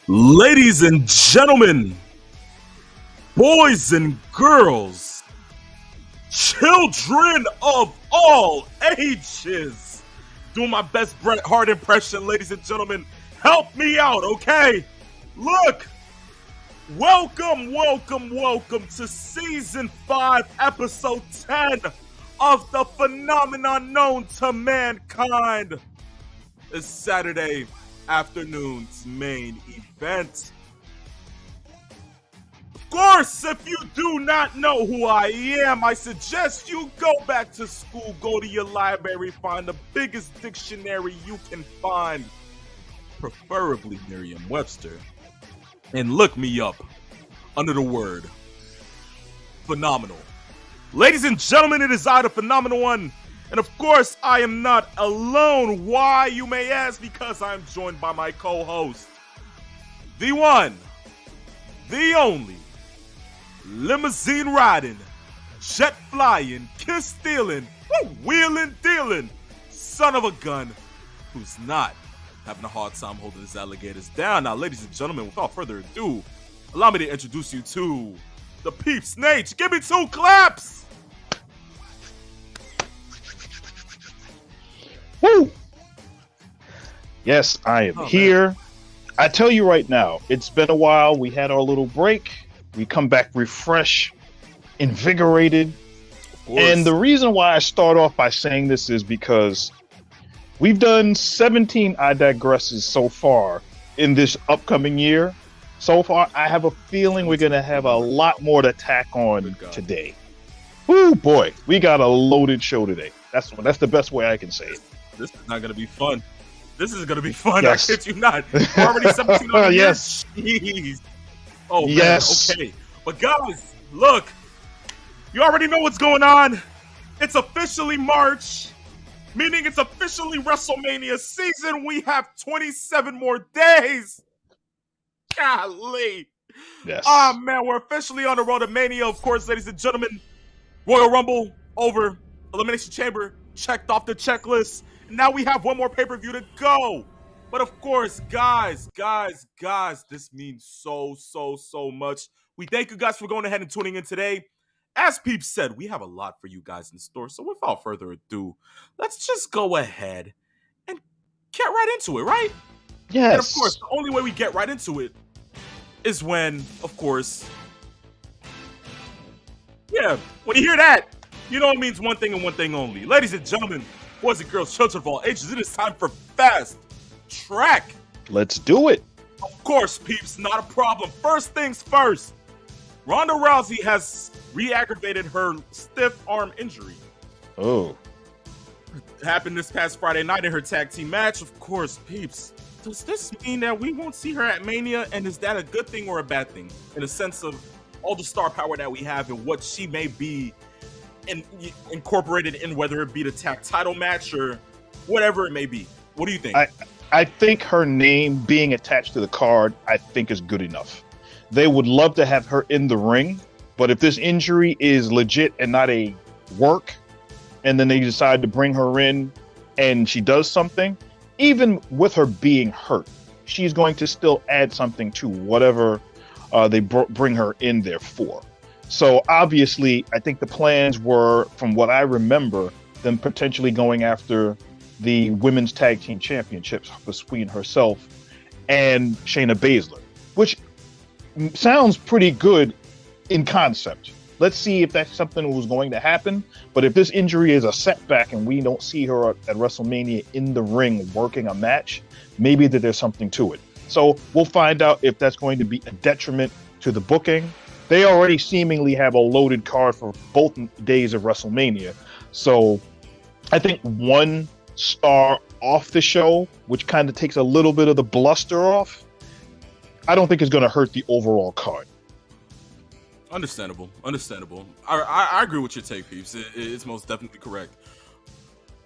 Ladies and gentlemen, boys and girls, children of all ages. Doing my best Bret Hart impression, ladies and gentlemen. Help me out, okay? Look, welcome to Season 5, Episode 10 of the phenomenon known to mankind. It's Saturday afternoon's main event. Of course, if you do not know who I am, I suggest you go back to school, go to your library, find the biggest dictionary you can find, preferably Merriam-Webster, and look me up under the word phenomenal. Ladies and gentlemen, it is I, the phenomenal one. And of course, I am not alone. Why, you may ask? Because I'm joined by my co-host, the one, the only, limousine riding, jet flying, kiss stealing, wheeling dealing, son of a gun, who's not having a hard time holding his alligators down. Now, ladies and gentlemen, without further ado, allow me to introduce you to the Peeps Nate. Give me 2 claps! Woo! Yes, I am here. Man. I tell you right now, it's been a while. We had our little break. We come back refreshed, invigorated. And the reason why I start off by saying this is because we've done 17 I Digresses so far in this upcoming year. So far, I have a feeling we're going to have a lot more to tack on today. Woo, boy, we got a loaded show today. That's the best way I can say it. This is not going to be fun. This is going to be fun. Yes. I kid you not. We're already 17 on the yes. year. Jeez. Oh, man. Yes. Okay. But guys, look. You already know what's going on. It's officially March, meaning it's officially WrestleMania season. We have 27 more days. Golly. Yes. Ah, man, we're officially on the road to Mania. Of course, ladies and gentlemen, Royal Rumble over. Elimination Chamber checked off the checklist. And now we have one more pay-per-view to go. But of course, guys, this means so much. We thank you guys for going ahead and tuning in today. As Peeps said, we have a lot for you guys in store. So without further ado, let's just go ahead and get right into it, right? Yes. And of course, the only way we get right into it is when, of course, when you hear that, you know it means one thing and one thing only. Ladies and gentlemen, boys and girls, children of all ages, it is time for Fast Track. Let's do it. Of course, Peeps, not a problem. First things first, Ronda Rousey has re-aggravated her stiff arm injury. Oh. It happened this past Friday night in her tag team match. Of course, Peeps, does this mean that we won't see her at Mania? And is that a good thing or a bad thing? In a sense of all the star power that we have and what she may be incorporated in, whether it be the tag title match or whatever it may be. What do you think? I think her name being attached to the card, I think is good enough. They would love to have her in the ring, but if this injury is legit and not a work, and then they decide to bring her in and she does something, even with her being hurt, she's going to still add something to whatever they bring her in there for. So obviously, I think the plans were, from what I remember, them potentially going after the women's tag team championships between herself and Shayna Baszler, which sounds pretty good in concept. Let's see if that's something that was going to happen. But if this injury is a setback and we don't see her at WrestleMania in the ring working a match, maybe that there's something to it. So we'll find out if that's going to be a detriment to the booking. They already seemingly have a loaded card for both days of WrestleMania. So I think one star off the show, which kind of takes a little bit of the bluster off, I don't think is going to hurt the overall card. Understandable. I agree with your take, Peeps. It's most definitely correct.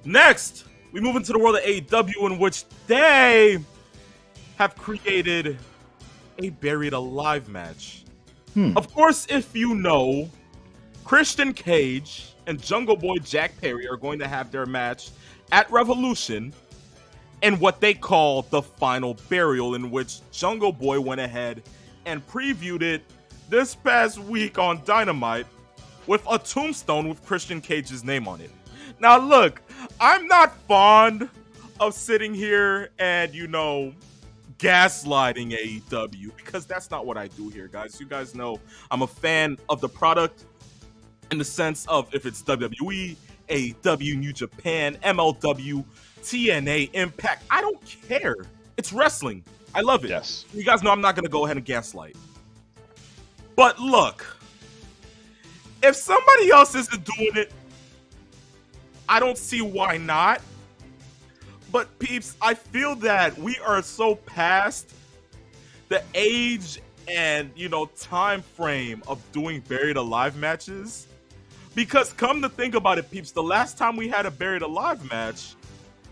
Next, we move into the world of AEW, in which they have created a Buried Alive match. Of course, if you know, Christian Cage and Jungle Boy Jack Perry are going to have their match at Revolution in what they call the Final Burial, in which Jungle Boy went ahead and previewed it this past week on Dynamite with a tombstone with Christian Cage's name on it. Now look, I'm not fond of sitting here and, gaslighting AEW, because that's not what I do here, guys. You guys know I'm a fan of the product in the sense of if it's WWE, AEW, New Japan, MLW, TNA, Impact, I don't care. It's wrestling. I love it. Yes. You guys know I'm not going to go ahead and gaslight. But look, if somebody else isn't doing it, I don't see why not. But peeps, I feel that we are so past the age and, time frame of doing Buried Alive matches. Because come to think about it, peeps, the last time we had a Buried Alive match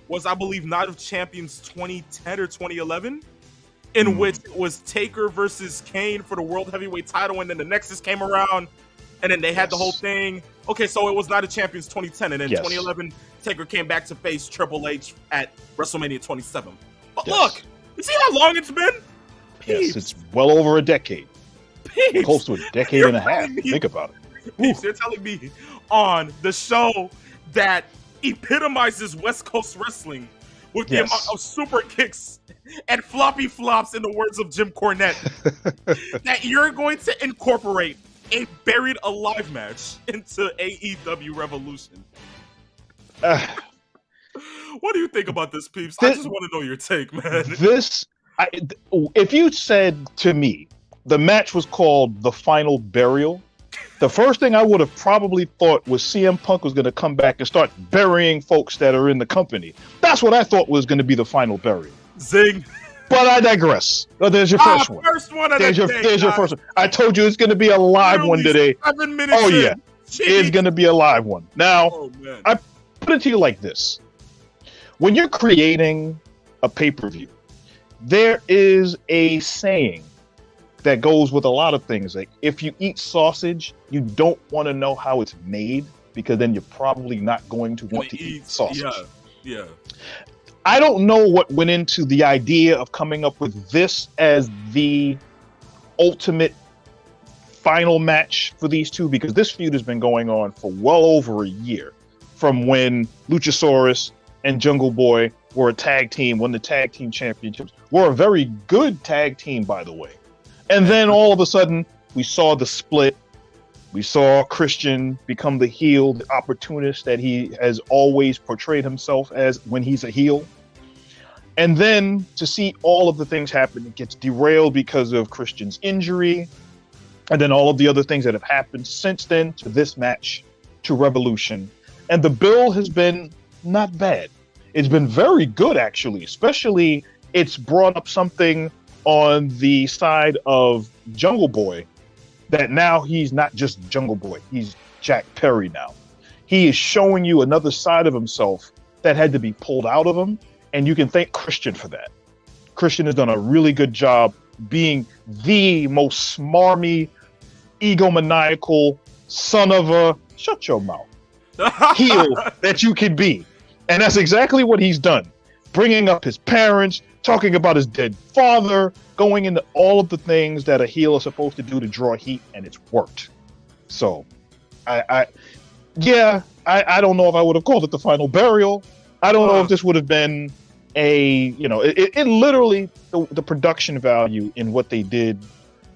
was, I believe, Night of Champions 2010 or 2011, in which it was Taker versus Kane for the World Heavyweight title, and then the Nexus came around, and then they had the whole thing. Okay, so it was Night of Champions 2010, and then 2011, Taker came back to face Triple H at WrestleMania 27. But look, you see how long it's been? Peeps. Yes, it's well over a decade. Peeps. Close to a decade and a half. Think about it. Peeps, they're telling me on the show that epitomizes West Coast wrestling with the amount of super kicks and floppy flops, in the words of Jim Cornette, that you're going to incorporate a Buried Alive match into AEW Revolution. What do you think about this, Peeps? I just want to know your take, man. If you said to me the match was called The Final Burial, the first thing I would have probably thought was CM Punk was going to come back and start burying folks that are in the company. That's what I thought was going to be the Final Burial. Zing. But I digress. Oh, there's your first one. First one of there's the your, there's your first one. I told you it's going to be a live one today. 7 minutes Oh, yeah. in. It's going to be a live one. Now, I put it to you like this. When you're creating a pay-per-view, there is a saying that goes with a lot of things. Like, if you eat sausage, you don't want to know how it's made, because then you're probably not going to want to eat sausage. Yeah. I don't know what went into the idea of coming up with this as the ultimate final match for these two, because this feud has been going on for well over a year, from when Luchasaurus and Jungle Boy were a tag team, won the tag team championships, were a very good tag team, by the way. And then all of a sudden, we saw the split. We saw Christian become the heel, the opportunist that he has always portrayed himself as when he's a heel. And then to see all of the things happen, it gets derailed because of Christian's injury. And then all of the other things that have happened since then to this match, to Revolution. And the bill has been not bad. It's been very good, actually. Especially, it's brought up something on the side of Jungle Boy, that now he's not just Jungle Boy, he's Jack Perry now. He is showing you another side of himself that had to be pulled out of him, and you can thank Christian for that. Christian has done a really good job being the most smarmy, egomaniacal son of a shut your mouth heel that you can be. And that's exactly what he's done. Bringing up his parents, talking about his dead father, going into all of the things that a heel is supposed to do to draw heat, and it's worked. So, I don't know if I would have called it the Final Burial. I don't know if this would have been it literally, the production value in what they did,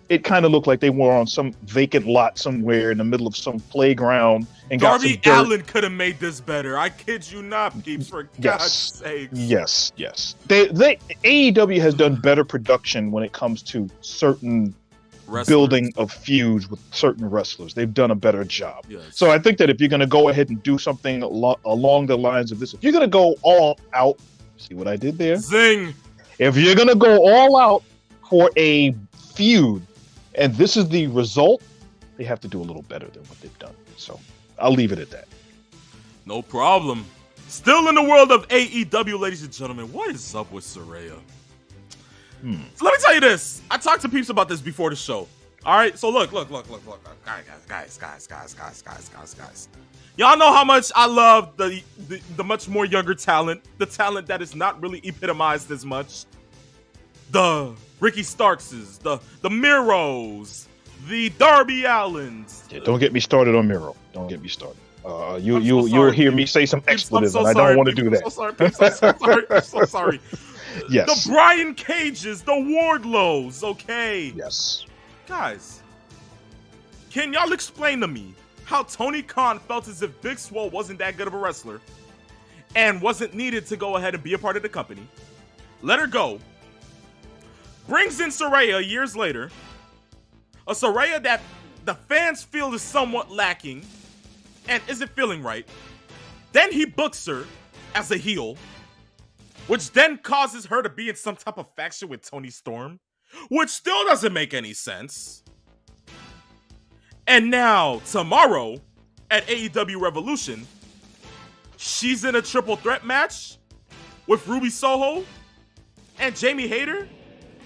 it kind of looked like they were on some vacant lot somewhere in the middle of some playground and Darby Allin could have made this better. I kid you not, Peeps, for God's sake. Yes. They AEW has done better production when it comes to certain building of feuds with certain wrestlers. They've done a better job. Yes. So I think that if you're going to go ahead and do something along the lines of this, if you're going to go all out, see what I did there? Zing! If you're going to go all out for a feud, and this is the result, they have to do a little better than what they've done. So I'll leave it at that. No problem. Still in the world of AEW, ladies and gentlemen, what is up with Saraya? So let me tell you this. I talked to peeps about this before the show. All right, so look. Guys. Y'all know how much I love the much more younger talent, the talent that is not really epitomized as much. The Ricky Starkses, the Miros, the Darby Allens. Yeah, don't get me started on Miro. Don't get me started. You'll hear me say some expletives, and I don't want to do that. I'm so sorry. Yes. The Brian Cages, the Wardlows, okay? Yes. Guys, can y'all explain to me how Tony Khan felt as if Big Swole wasn't that good of a wrestler and wasn't needed to go ahead and be a part of the company? Let her go. Brings in Saraya years later. A Saraya that the fans feel is somewhat lacking and isn't feeling right. Then he books her as a heel, which then causes her to be in some type of faction with Tony Storm, which still doesn't make any sense. And now, tomorrow, at AEW Revolution, she's in a triple threat match with Ruby Soho and Jamie Hayter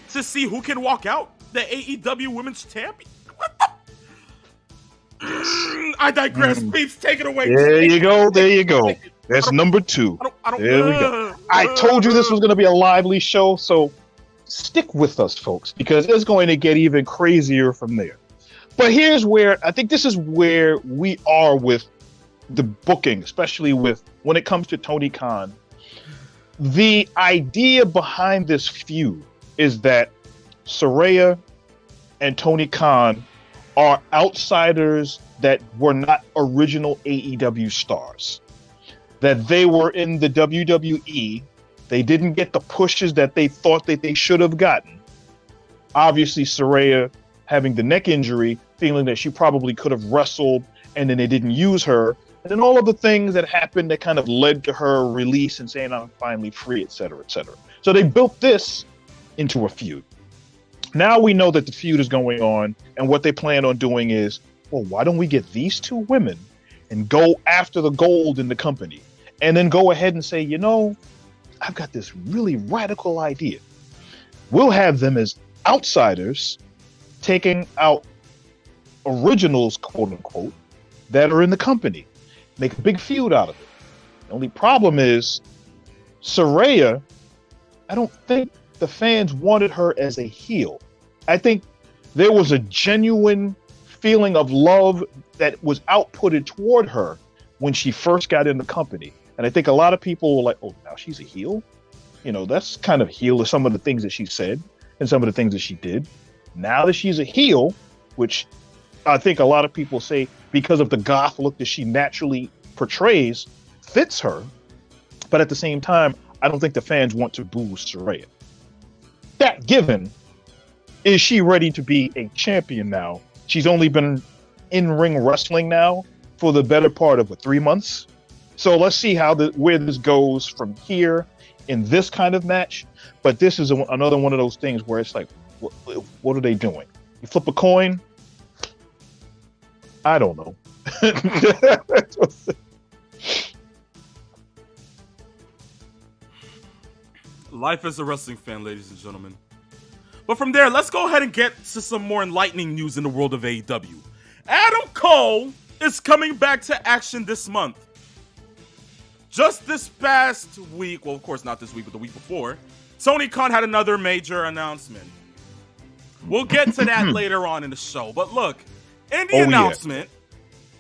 to see who can walk out the AEW Women's Champion. What the? I digress. Please take it away. There you go. That's number 2. There we go. I told you this was going to be a lively show, so stick with us, folks, because it's going to get even crazier from there. But here's where I think this is where we are with the booking, especially with when it comes to Tony Khan. The idea behind this feud is that Saraya and Tony Khan are outsiders that were not original AEW stars. That they were in the WWE, they didn't get the pushes that they thought that they should have gotten. Obviously, Saraya having the neck injury, feeling that she probably could have wrestled, and then they didn't use her. And then all of the things that happened that kind of led to her release and saying, I'm finally free, etc., etc. So they built this into a feud. Now we know that the feud is going on, and what they plan on doing is, well, why don't we get these two women and go after the gold in the company? And then go ahead and say, you know, I've got this really radical idea. We'll have them as outsiders taking out originals, quote unquote, that are in the company. Make a big feud out of it. The only problem is Saraya, I don't think the fans wanted her as a heel. I think there was a genuine feeling of love that was outputted toward her when she first got in the company. And I think a lot of people were like, oh, now she's a heel? You know, that's kind of heel to some of the things that she said and some of the things that she did. Now that she's a heel, which I think a lot of people say because of the goth look that she naturally portrays, fits her. But at the same time, I don't think the fans want to boo Saraya. That given, is she ready to be a champion now? She's only been in-ring wrestling now for the better part of 3 months. So let's see where this goes from here in this kind of match. But this is another one of those things where it's like, what are they doing? You flip a coin? I don't know. Life as a wrestling fan, ladies and gentlemen. But from there, let's go ahead and get to some more enlightening news in the world of AEW. Adam Cole is coming back to action this month. Just this past week, well, of course, not this week, but the week before, Tony Khan had another major announcement. We'll get to that later on in the show. But look, in the announcement,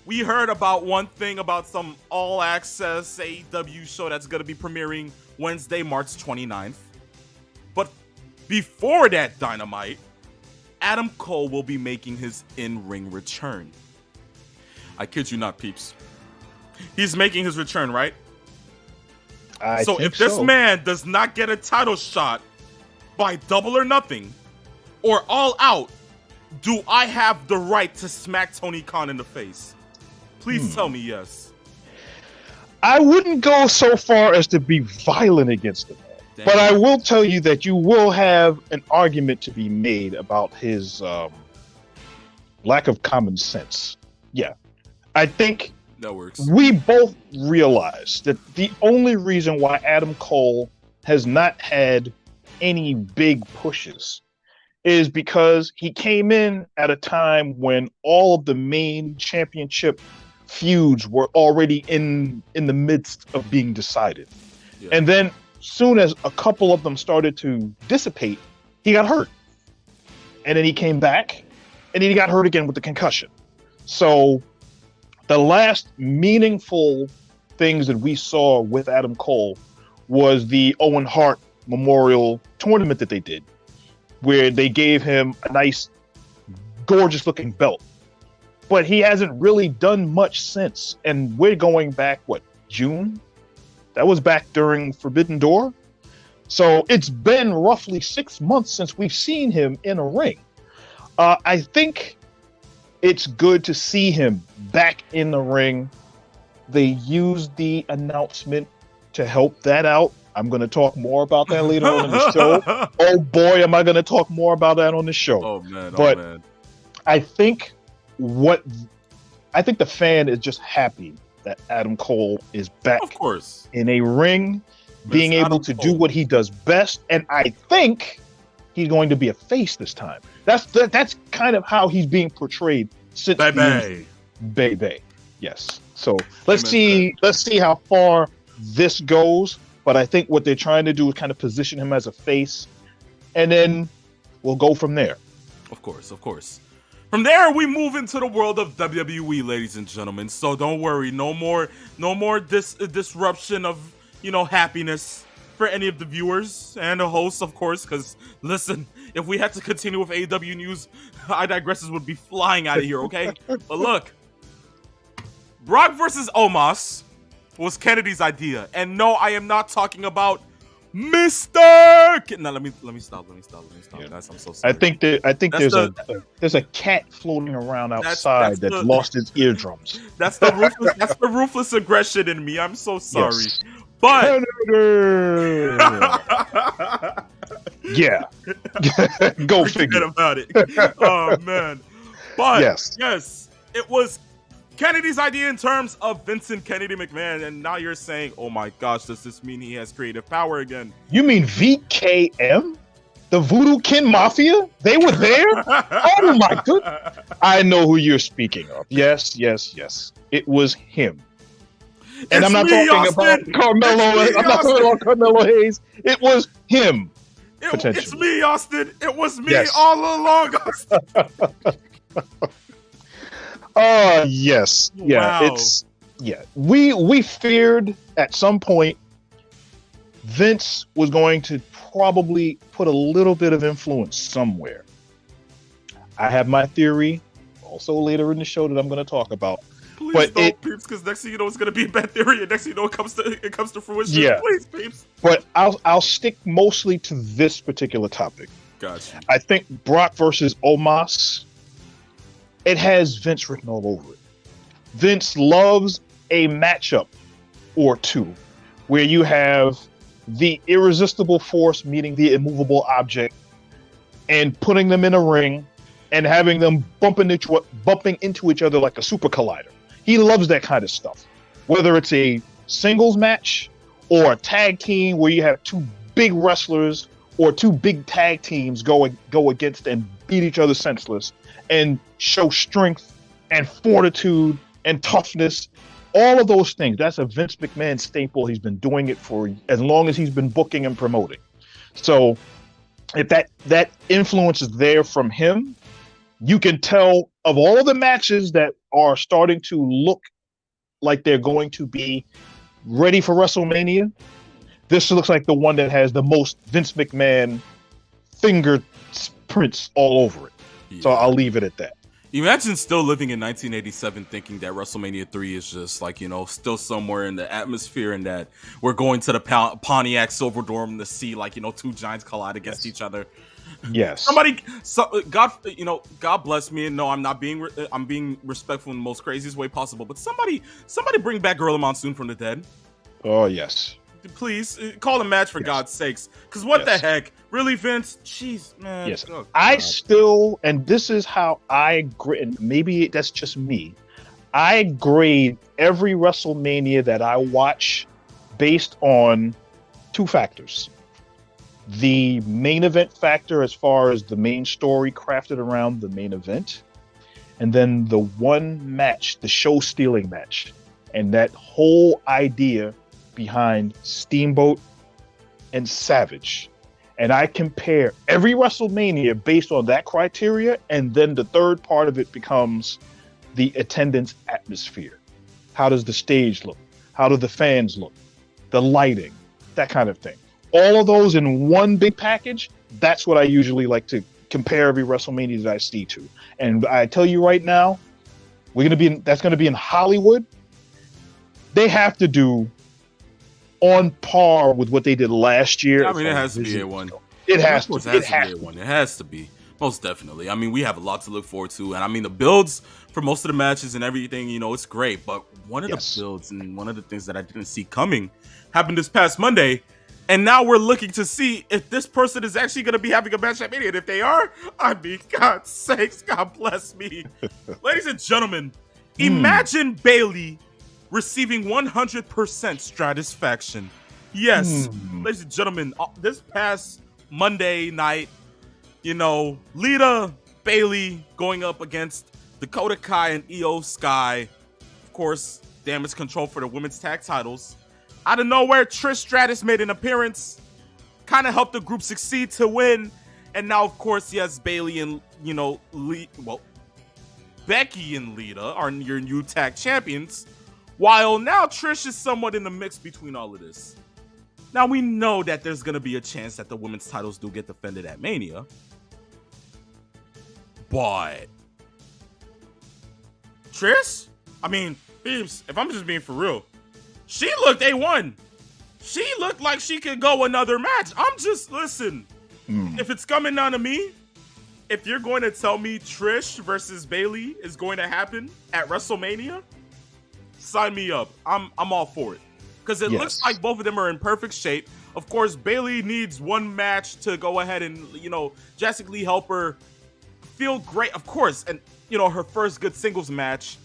we heard about one thing about some all-access AEW show that's going to be premiering Wednesday, March 29th. But before that dynamite, Adam Cole will be making his in-ring return. I kid you not, peeps. He's making his return, right? So if this man does not get a title shot by Double or Nothing or All Out do I have the right to smack Tony Khan in the face? Please tell me yes. I wouldn't go so far as to be violent against him. Damn. But I will tell you that you will have an argument to be made about his lack of common sense. Yeah. I think that works. We both realize that the only reason why Adam Cole has not had any big pushes is because he came in at a time when all of the main championship feuds were already in the midst of being decided. Yeah. And then soon as a couple of them started to dissipate, he got hurt. And then he came back, and then he got hurt again with the concussion. So the last meaningful things that we saw with Adam Cole was the Owen Hart Memorial Tournament that they did, where they gave him a nice, gorgeous-looking belt. But he hasn't really done much since. And we're going back, June? That was back during Forbidden Door. So it's been roughly 6 months since we've seen him in a ring. I think it's good to see him back in the ring. They used the announcement to help that out. I'm going to talk more about that later on in the show. Oh boy, am I going to talk more about that on the show. Oh man, but I think the fan is just happy that Adam Cole is back, of course, in a ring, being able to do what he does best, and I think he's going to be a face this time. That's kind of how he's being portrayed since Bebe. Yes. So let's see how far this goes. But I think what they're trying to do is kind of position him as a face, and then we'll go from there. Of course. From there, we move into the world of WWE, ladies and gentlemen. So don't worry, no more disruption of happiness for any of the viewers and the hosts, of course. Because listen, if we had to continue with AEW news, I digressors would be flying out of here. Okay, but look, Brock versus Omos was Kennedy's idea, and no, I am not talking about Mr. Now let me stop. Yeah. Guys, I'm so sorry. I think there's a cat floating around outside that lost its eardrums. That's the ruthless aggression in me. I'm so sorry. Yes. But yeah. Go figure. Forget about it. Oh man. But yes, it was Kennedy's idea in terms of Vincent Kennedy McMahon, and now you're saying, oh my gosh, does this mean he has creative power again? You mean VKM? The Voodoo Kin Mafia? They were there? Oh my goodness. I know who you're speaking of. Yes. It was him. And I'm not talking about Carmelo. I'm not talking about Carmelo Hayes. It was him. It's me, Austin. It was me all along, Austin. Yes. Yeah. Wow. We feared at some point Vince was going to probably put a little bit of influence somewhere. I have my theory also later in the show that I'm going to talk about. Please don't, peeps, because next thing you know it's going to be a bad theory, and next thing you know it comes to fruition. Yeah. Please, peeps. But I'll stick mostly to this particular topic. Gotcha. I think Brock versus Omos, it has Vince written all over it. Vince loves a matchup or two where you have the irresistible force meeting the immovable object and putting them in a ring and having them bumping into each other like a super collider. He loves that kind of stuff. Whether it's a singles match or a tag team where you have two big wrestlers or two big tag teams go against and beat each other senseless and show strength and fortitude and toughness, all of those things. That's a Vince McMahon staple. He's been doing it for as long as he's been booking and promoting. So if that influence is there from him, you can tell of all the matches that are starting to look like they're going to be ready for WrestleMania, this looks like the one that has the most Vince McMahon fingerprints all over it. Yeah. So I'll leave it at that. Imagine still living in 1987 thinking that WrestleMania 3 is just like, still somewhere in the atmosphere and that we're going to the Pontiac Silverdome to see two giants collide against each other. Yes. God bless me, and no, I'm not being, I'm being respectful in the most craziest way possible. But somebody bring back Gorilla Monsoon from the dead. Oh yes. Please call a match for God's sakes. Because what the heck, really, Vince? Jeez, man. Yes. Oh, I still, and this is how I grade. And maybe that's just me. I grade every WrestleMania that I watch based on two factors. The main event factor, as far as the main story crafted around the main event, and then the one match, the show stealing match, and that whole idea behind Steamboat and Savage. And I compare every WrestleMania based on that criteria, and then the third part of it becomes the attendance atmosphere. How does the stage look? How do the fans look? The lighting, that kind of thing. All of those in one big package, that's what I usually like to compare every WrestleMania that I see to. And I tell you right now, that's going to be in Hollywood. They have to do on par with what they did last year. I mean, it has to be A1. It has to be A1. It has to be. Most definitely. I mean, we have a lot to look forward to. And I mean, the builds for most of the matches and everything, it's great. But one of the builds and one of the things that I didn't see coming happened this past Monday. And now we're looking to see if this person is actually going to be having a match at Mania. And if they are, I mean, God's sakes, God bless me. Ladies and gentlemen, imagine Bayley receiving 100% Stratusfaction. Yes, ladies and gentlemen, this past Monday night, Lita, Bayley going up against Dakota Kai and Io Sky. Of course, Damage Control for the women's tag titles. Out of nowhere, Trish Stratus made an appearance, kind of helped the group succeed to win. And now, of course, yes, Bayley and, Becky and Lita are your new tag champions. While now Trish is somewhat in the mix between all of this. Now, we know that there's going to be a chance that the women's titles do get defended at Mania. But Trish? I mean, Beebs, if I'm just being for real, she looked A1. She looked like she could go another match. Listen, if it's coming down to me, if you're going to tell me Trish versus Bayley is going to happen at WrestleMania, sign me up. I'm all for it. Because it looks like both of them are in perfect shape. Of course, Bayley needs one match to go ahead and, drastically help her feel great. Of course, and, her first good singles match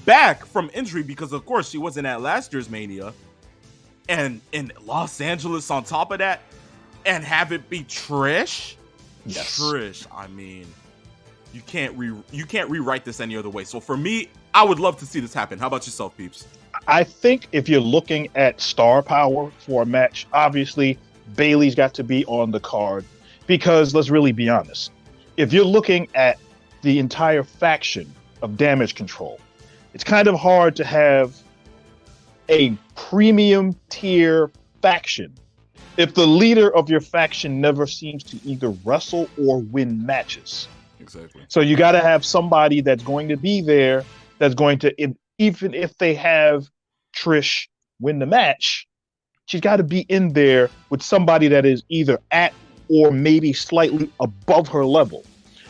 back from injury, because, of course, she wasn't at last year's Mania. And in Los Angeles on top of that, and have it be Trish? Yes. Trish, I mean, you can't rewrite this any other way. So for me, I would love to see this happen. How about yourself, Peeps? I think if you're looking at star power for a match, obviously Bayley's got to be on the card, because let's really be honest. If you're looking at the entire faction of Damage Control, it's kind of hard to have a premium tier faction if the leader of your faction never seems to either wrestle or win matches. Exactly. So you got to have somebody that's going to be there, that's going to, even if they have Trish win the match, she's got to be in there with somebody that is either at or maybe slightly above her level.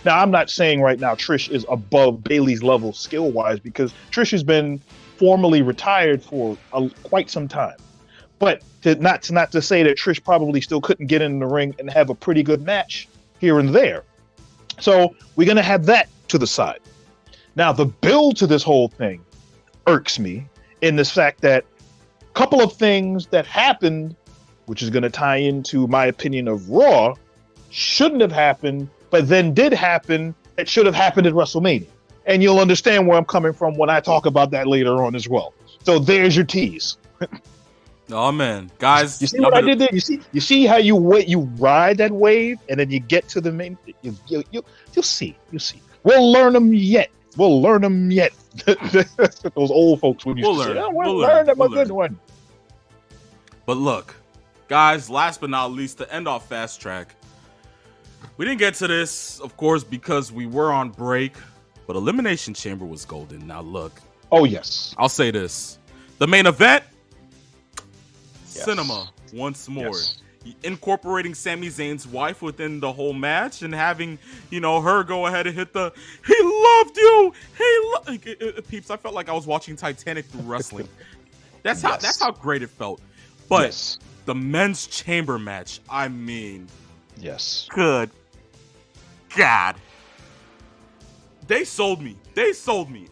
Now, I'm not saying right now Trish is above Bayley's level skill-wise, because Trish has been formally retired for quite some time. But not to say that Trish probably still couldn't get in the ring and have a pretty good match here and there. So we're going to have that to the side. Now, the build to this whole thing irks me in this fact that a couple of things that happened, which is going to tie into my opinion of Raw, shouldn't have happened, but then did happen, that should have happened at WrestleMania. And you'll understand where I'm coming from when I talk about that later on as well. So there's your tease. Oh man, guys! You see what I did there? You see how you ride that wave, and then you get to the main. You'll see. We'll learn them yet. Those old folks would used to say, we'll learn them a good one. But look, guys, last but not least, to end off Fast Track, we didn't get to this, of course, because we were on break, but Elimination Chamber was golden. Now look. Oh, yes. I'll say this. The main event, cinema, once more. incorporating Sami Zayn's wife within the whole match and having, her go ahead and hit the "He loved you." Peeps, I felt like I was watching Titanic through wrestling. That's how great it felt. But the men's chamber match, I mean, good God. They sold me.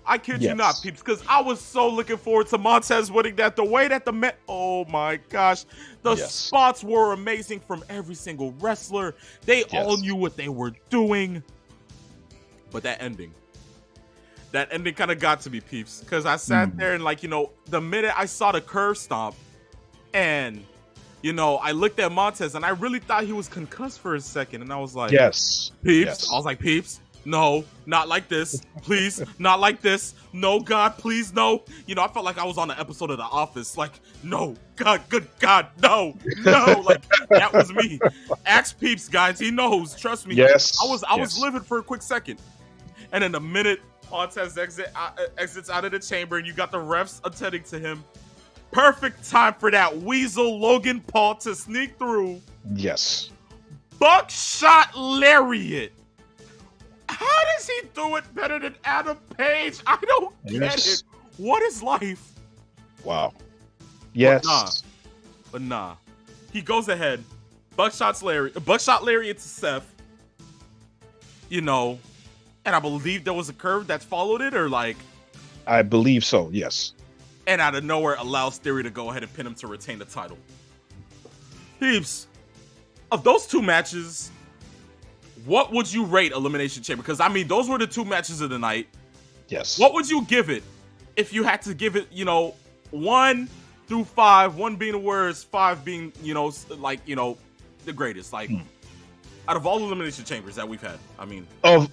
I kid you not, peeps, because I was so looking forward to Montez winning that. The way that oh my gosh. The spots were amazing from every single wrestler. They all knew what they were doing. But that ending kind of got to me, peeps, because I sat there and, the minute I saw the curve stomp and, I looked at Montez and I really thought he was concussed for a second. And I was like, peeps. I was like, peeps. No, not like this. Please, not like this. No, God, please, no. I felt like I was on an episode of The Office. Like, no, God, good God, no. Like, that was me. Ask Peeps, guys. He knows. Trust me. I was livid for a quick second. And then the minute Montez exits out of the chamber and you got the refs attending to him, perfect time for that weasel Logan Paul to sneak through. Buckshot lariat. How does he do it better than Adam Page? I don't get it. What is life? Wow. But nah. He goes ahead. Buckshot lariat to Seth. And I believe there was a curve that followed it, or I believe so, yes. And out of nowhere allows Theory to go ahead and pin him to retain the title. Peeps, of those two matches, what would you rate Elimination Chamber? Because, those were the two matches of the night. What would you give it if you had to give it, 1 through 5, 1 being the worst, 5 being, the greatest? Out of all Elimination Chambers that we've had, Of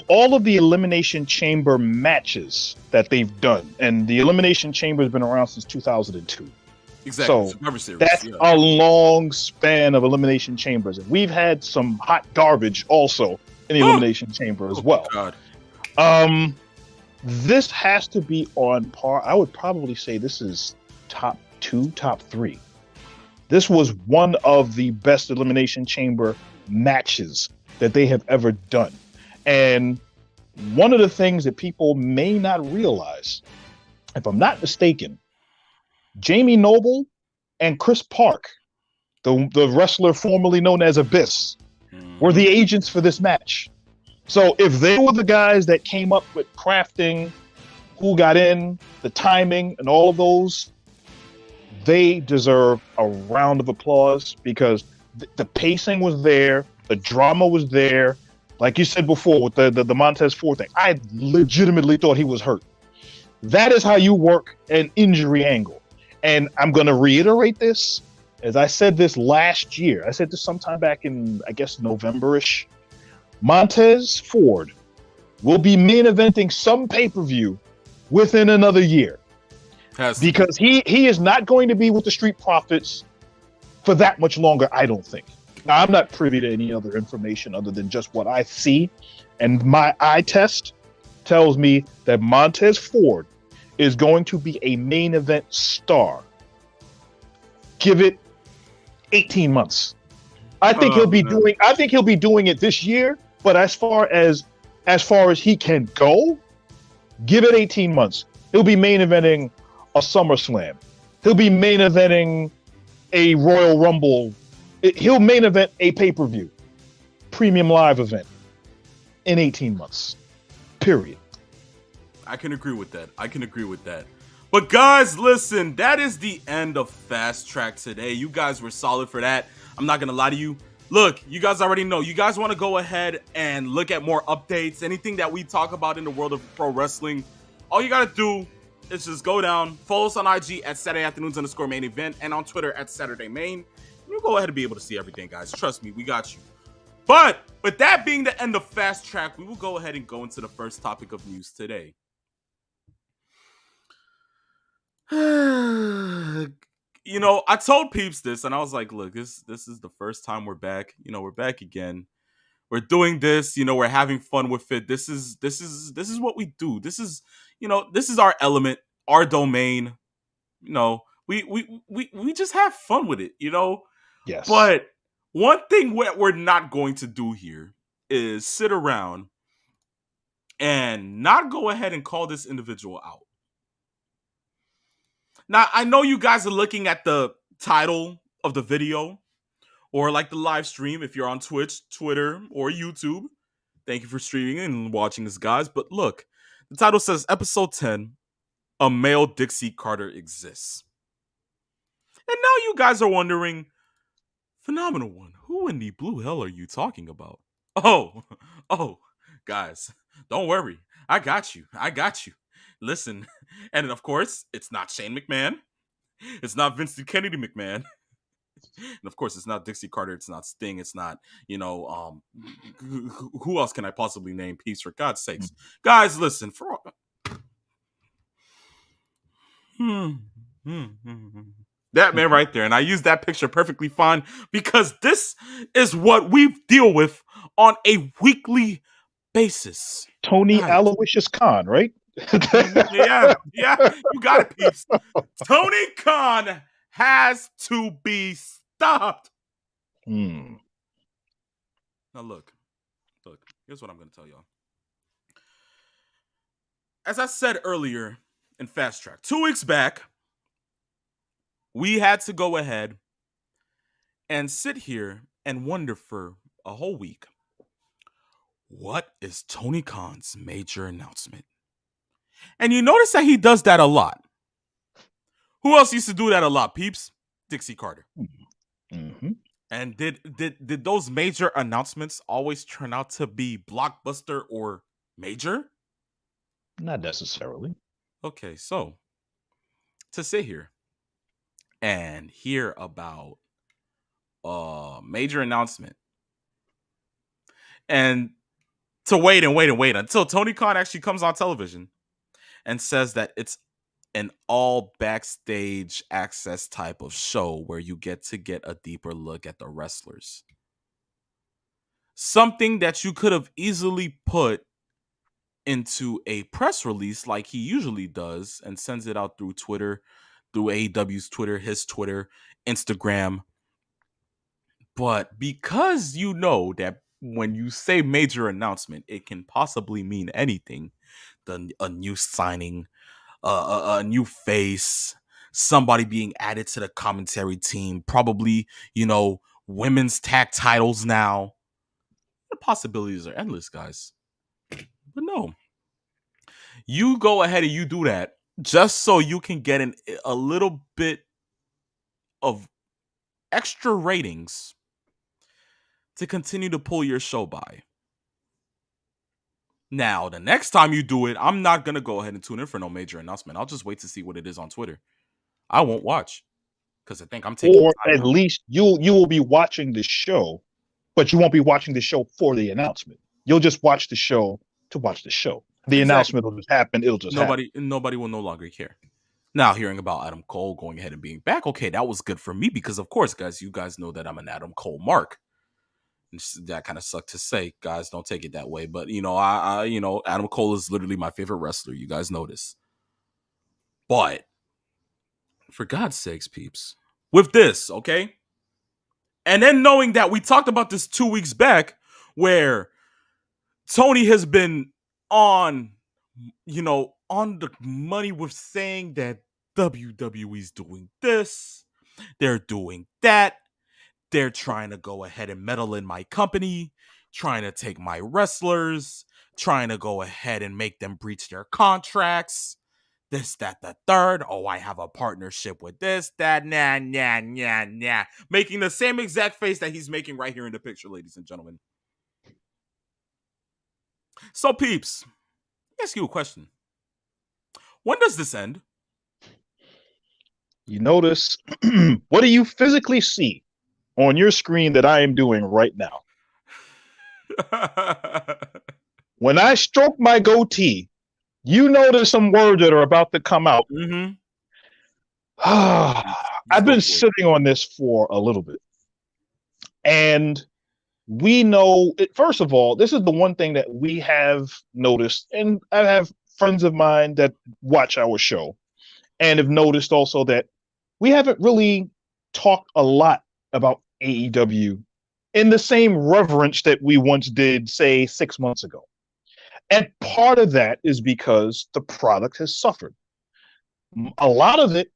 all of the Elimination Chamber matches that they've done, and the Elimination Chamber has been around since 2002. Exactly. So that's a long span of Elimination Chambers. And we've had some hot garbage also in the Elimination Chamber as well. God. This has to be on par. I would probably say this is top 2, top 3. This was one of the best Elimination Chamber matches that they have ever done. And one of the things that people may not realize, if I'm not mistaken, Jamie Noble and Chris Park, the wrestler formerly known as Abyss, were the agents for this match. So if they were the guys that came up with crafting, who got in, the timing, and all of those, they deserve a round of applause because the pacing was there, the drama was there. Like you said before with the Montez Ford thing, I legitimately thought he was hurt. That is how you work an injury angle. And I'm going to reiterate this, as I said this last year. I said this sometime back in, I guess, November-ish. Montez Ford will be main eventing some pay-per-view within another year. Because he is not going to be with the Street Profits for that much longer, I don't think. Now, I'm not privy to any other information other than just what I see. And my eye test tells me that Montez Ford is going to be a main event star. Give it 18 months. I think he'll be doing it this year, but as far as he can go, give it 18 months. He'll be main eventing a SummerSlam. He'll be main eventing a Royal Rumble. He'll main event a pay-per-view, premium live event in 18 months. Period. I can agree with that. But guys, listen, that is the end of Fast Track today. You guys were solid for that. I'm not going to lie to you. Look, you guys already know. You guys want to go ahead and look at more updates, anything that we talk about in the world of pro wrestling. All you got to do is just go down, follow us on IG at Saturday Afternoons _main event and on Twitter at Saturday Main. You'll go ahead and be able to see everything, guys. Trust me, we got you. But with that being the end of Fast Track, we will go ahead and go into the first topic of news today. I told Peeps this, and I was like, look, this is the first time we're back. We're back again. We're doing this, we're having fun with it. This is what we do. This is our element, our domain. We just have fun with it, Yes. But one thing we're not going to do here is sit around and not go ahead and call this individual out. Now, I know you guys are looking at the title of the video or like the live stream if you're on Twitch, Twitter, or YouTube. Thank you for streaming and watching this, guys. But look, the title says Episode 10, A Male Dixie Carter Exists. And now you guys are wondering, Phenomenal One, who in the blue hell are you talking about? Oh, oh, guys, don't worry. I got you. Listen, and of course, it's not Shane McMahon. It's not Vincent Kennedy McMahon. And of course, it's not Dixie Carter. It's not Sting. It's not, who else can I possibly name? Peace, for God's sakes. Guys, listen. That man right there. And I use that picture perfectly fine because this is what we deal with on a weekly basis. Tony Aloysius Khan, right? yeah, you got it, peeps. Tony Khan has to be stopped. Now look, here's what I'm going to tell y'all. As I said earlier in Fast Track, 2 weeks back, we had to go ahead and sit here and wonder for a whole week, what is Tony Khan's major announcement? And you notice that he does that a lot. Who else used to do that a lot, peeps? Dixie Carter. Mm-hmm. And did those major announcements always turn out to be blockbuster or major? Not necessarily. Okay, so to sit here and hear about a major announcement and to wait until Tony Khan actually comes on television and says that it's an all backstage access type of show where you get a deeper look at the wrestlers. Something that you could have easily put into a press release like he usually does and sends it out through Twitter, through AEW's Twitter, his Twitter, Instagram. But because you know that when you say major announcement, it can possibly mean anything. A new signing, a new face, somebody being added to the commentary team, probably, women's tag titles now. The possibilities are endless, guys. But no. You go ahead and you do that just so you can get a little bit of extra ratings to continue to pull your show by. Now, the next time you do it, I'm not going to go ahead and tune in for no major announcement. I'll just wait to see what it is on Twitter. I won't watch because I think I'm taking Or time at out. least you will be watching the show, but you won't be watching the show for the announcement. You'll just watch the show to watch the show. The announcement will just happen. It'll just happen. Nobody will no longer care. Now, hearing about Adam Cole going ahead and being back, okay, that was good for me because, of course, guys, you guys know that I'm an Adam Cole mark. That kind of sucked to say, guys. Don't take it that way, but I Adam Cole is literally my favorite wrestler. You guys know this, but for God's sakes, peeps, with this, okay, and then knowing that we talked about this 2 weeks back, where Tony has been on the money with saying that WWE's doing this, they're doing that. They're trying to go ahead and meddle in my company, trying to take my wrestlers, trying to go ahead and make them breach their contracts. This, that, the third. Oh, I have a partnership with this, that, nah. Making the same exact face that he's making right here in the picture, ladies and gentlemen. So, peeps, let me ask you a question. When does this end? You notice, what do you physically see on your screen that I am doing right now? When I stroke my goatee, you notice some words that are about to come out. Mm-hmm. I've been sitting on this for a little bit. And we know, first of all, this is the one thing that we have noticed, and I have friends of mine that watch our show and have noticed also that we haven't really talked a lot about AEW in the same reverence that we once did, say, 6 months ago. And part of that is because the product has suffered. A lot of it,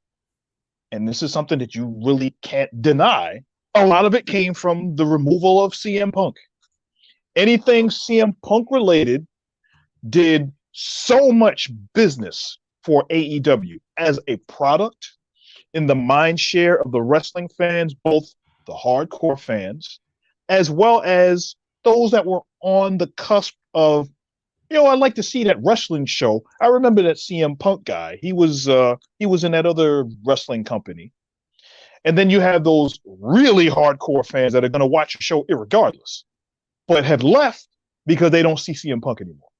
and this is something that you really can't deny, a lot of it came from the removal of CM Punk. Anything CM Punk related did so much business for AEW as a product in the mind share of the wrestling fans, both the hardcore fans, as well as those that were on the cusp of, I'd like to see that wrestling show. I remember that CM Punk guy. He was in that other wrestling company. And then you have those really hardcore fans that are going to watch a show irregardless, but have left because they don't see CM Punk anymore.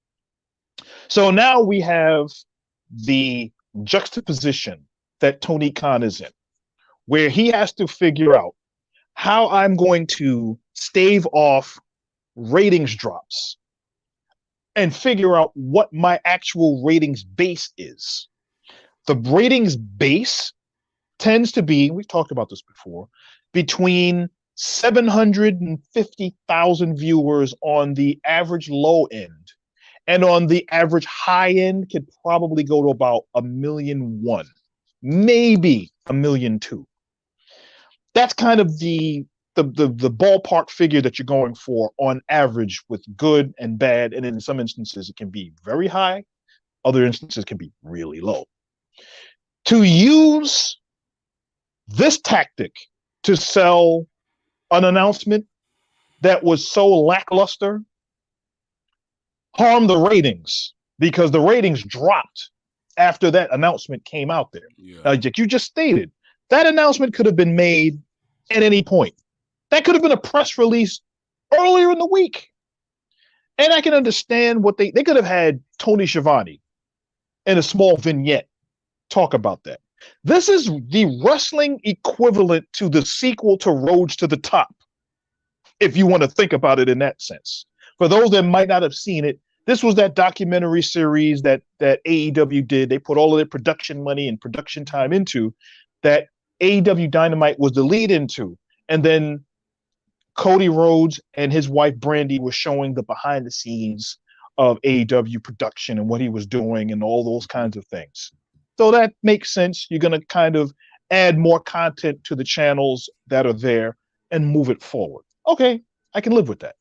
So now we have the juxtaposition that Tony Khan is in, where he has to figure out how I'm going to stave off ratings drops and figure out what my actual ratings base is. The ratings base tends to be, we've talked about this before, between 750,000 viewers on the average low end, and on the average high end could probably go to about 1,000,001, maybe 1,000,002. That's kind of the ballpark figure that you're going for on average, with good and bad, and in some instances it can be very high, other instances can be really low. To use this tactic to sell an announcement that was so lackluster harmed the ratings, because the ratings dropped after that announcement came out there. Yeah. Like you just stated, that announcement could have been made at any point. That could have been a press release earlier in the week. And I can understand what they could have had Tony Schiavone in a small vignette talk about that. This is the wrestling equivalent to the sequel to Roads to the Top, if you want to think about it in that sense. For those that might not have seen it, this was that documentary series that AEW did. They put all of their production money and production time into, that AEW Dynamite was the lead into. And then Cody Rhodes and his wife Brandy were showing the behind the scenes of AEW production and what he was doing and all those kinds of things. So that makes sense. You're going to kind of add more content to the channels that are there and move it forward. Okay, I can live with that.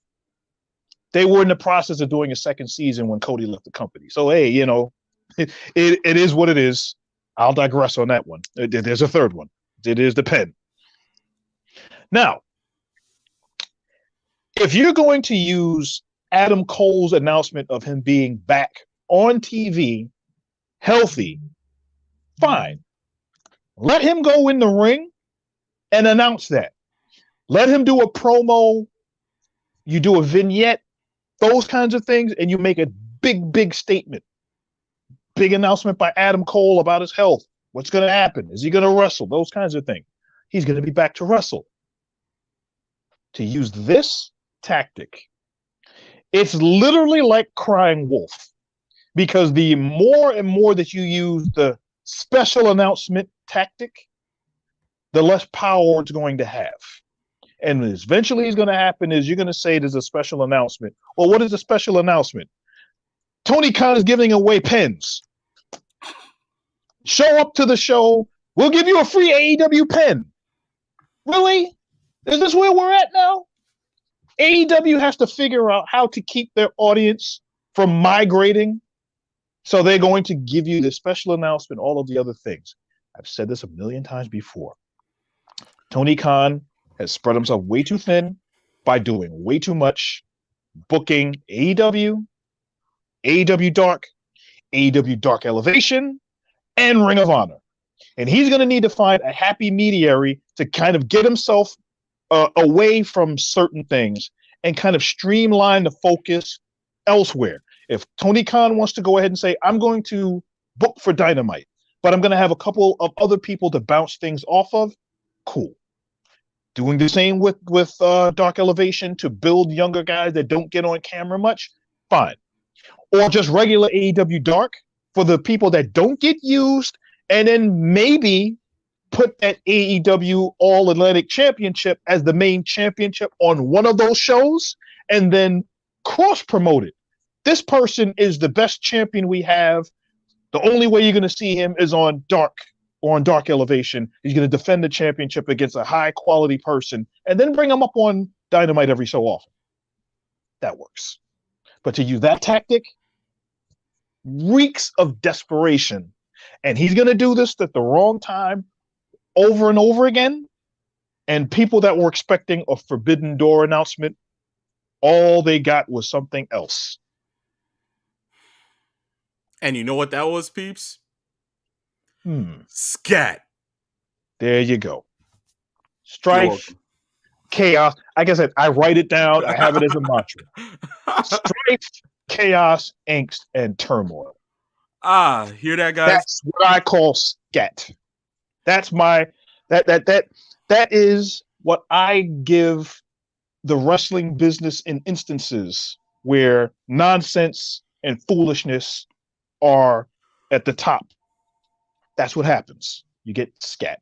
They were in the process of doing a second season when Cody left the company. So, hey, it is what it is. I'll digress on that one. There's a third one. It is the pen. Now, if you're going to use Adam Cole's announcement of him being back on TV, healthy, fine. Let him go in the ring and announce that. Let him do a promo. You do a vignette, those kinds of things, and you make a big, big statement. Big announcement by Adam Cole about his health. What's going to happen? Is he going to wrestle? Those kinds of things. He's going to be back to wrestle. To use this tactic, it's literally like crying wolf, because the more and more that you use the special announcement tactic, the less power it's going to have. And eventually is going to happen is you're going to say there's a special announcement. Well, what is a special announcement? Tony Khan is giving away pens. Show up to the show. We'll give you a free AEW pen. Really? Is this where we're at now? AEW has to figure out how to keep their audience from migrating. So they're going to give you the special announcement, all of the other things. I've said this a million times before. Tony Khan has spread himself way too thin by doing way too much, booking AEW, AEW Dark, AEW Dark Elevation, and Ring of Honor. And he's going to need to find a happy mediary to kind of get himself away from certain things and kind of streamline the focus elsewhere. If Tony Khan wants to go ahead and say, I'm going to book for Dynamite, but I'm going to have a couple of other people to bounce things off of, cool. Doing the same with Dark Elevation to build younger guys that don't get on camera much, fine. Or just regular AEW Dark for the people that don't get used, and then maybe put that AEW All Atlantic Championship as the main championship on one of those shows and then cross promote it. This person is the best champion we have. The only way you're going to see him is on Dark or on Dark Elevation. He's going to defend the championship against a high quality person and then bring him up on Dynamite every so often. That works. But to use that tactic reeks of desperation. And he's going to do this at the wrong time over and over again. And people that were expecting a Forbidden Door announcement, all they got was something else. And you know what that was, peeps? Scat. There you go. Strife, chaos. Like I said, I write it down. I have it as a mantra. Strife, chaos, angst, and turmoil. Hear that, guys? That's what I call scat. That's my that is what I give the wrestling business in instances where nonsense and foolishness are at the top. That's what happens. You get scat.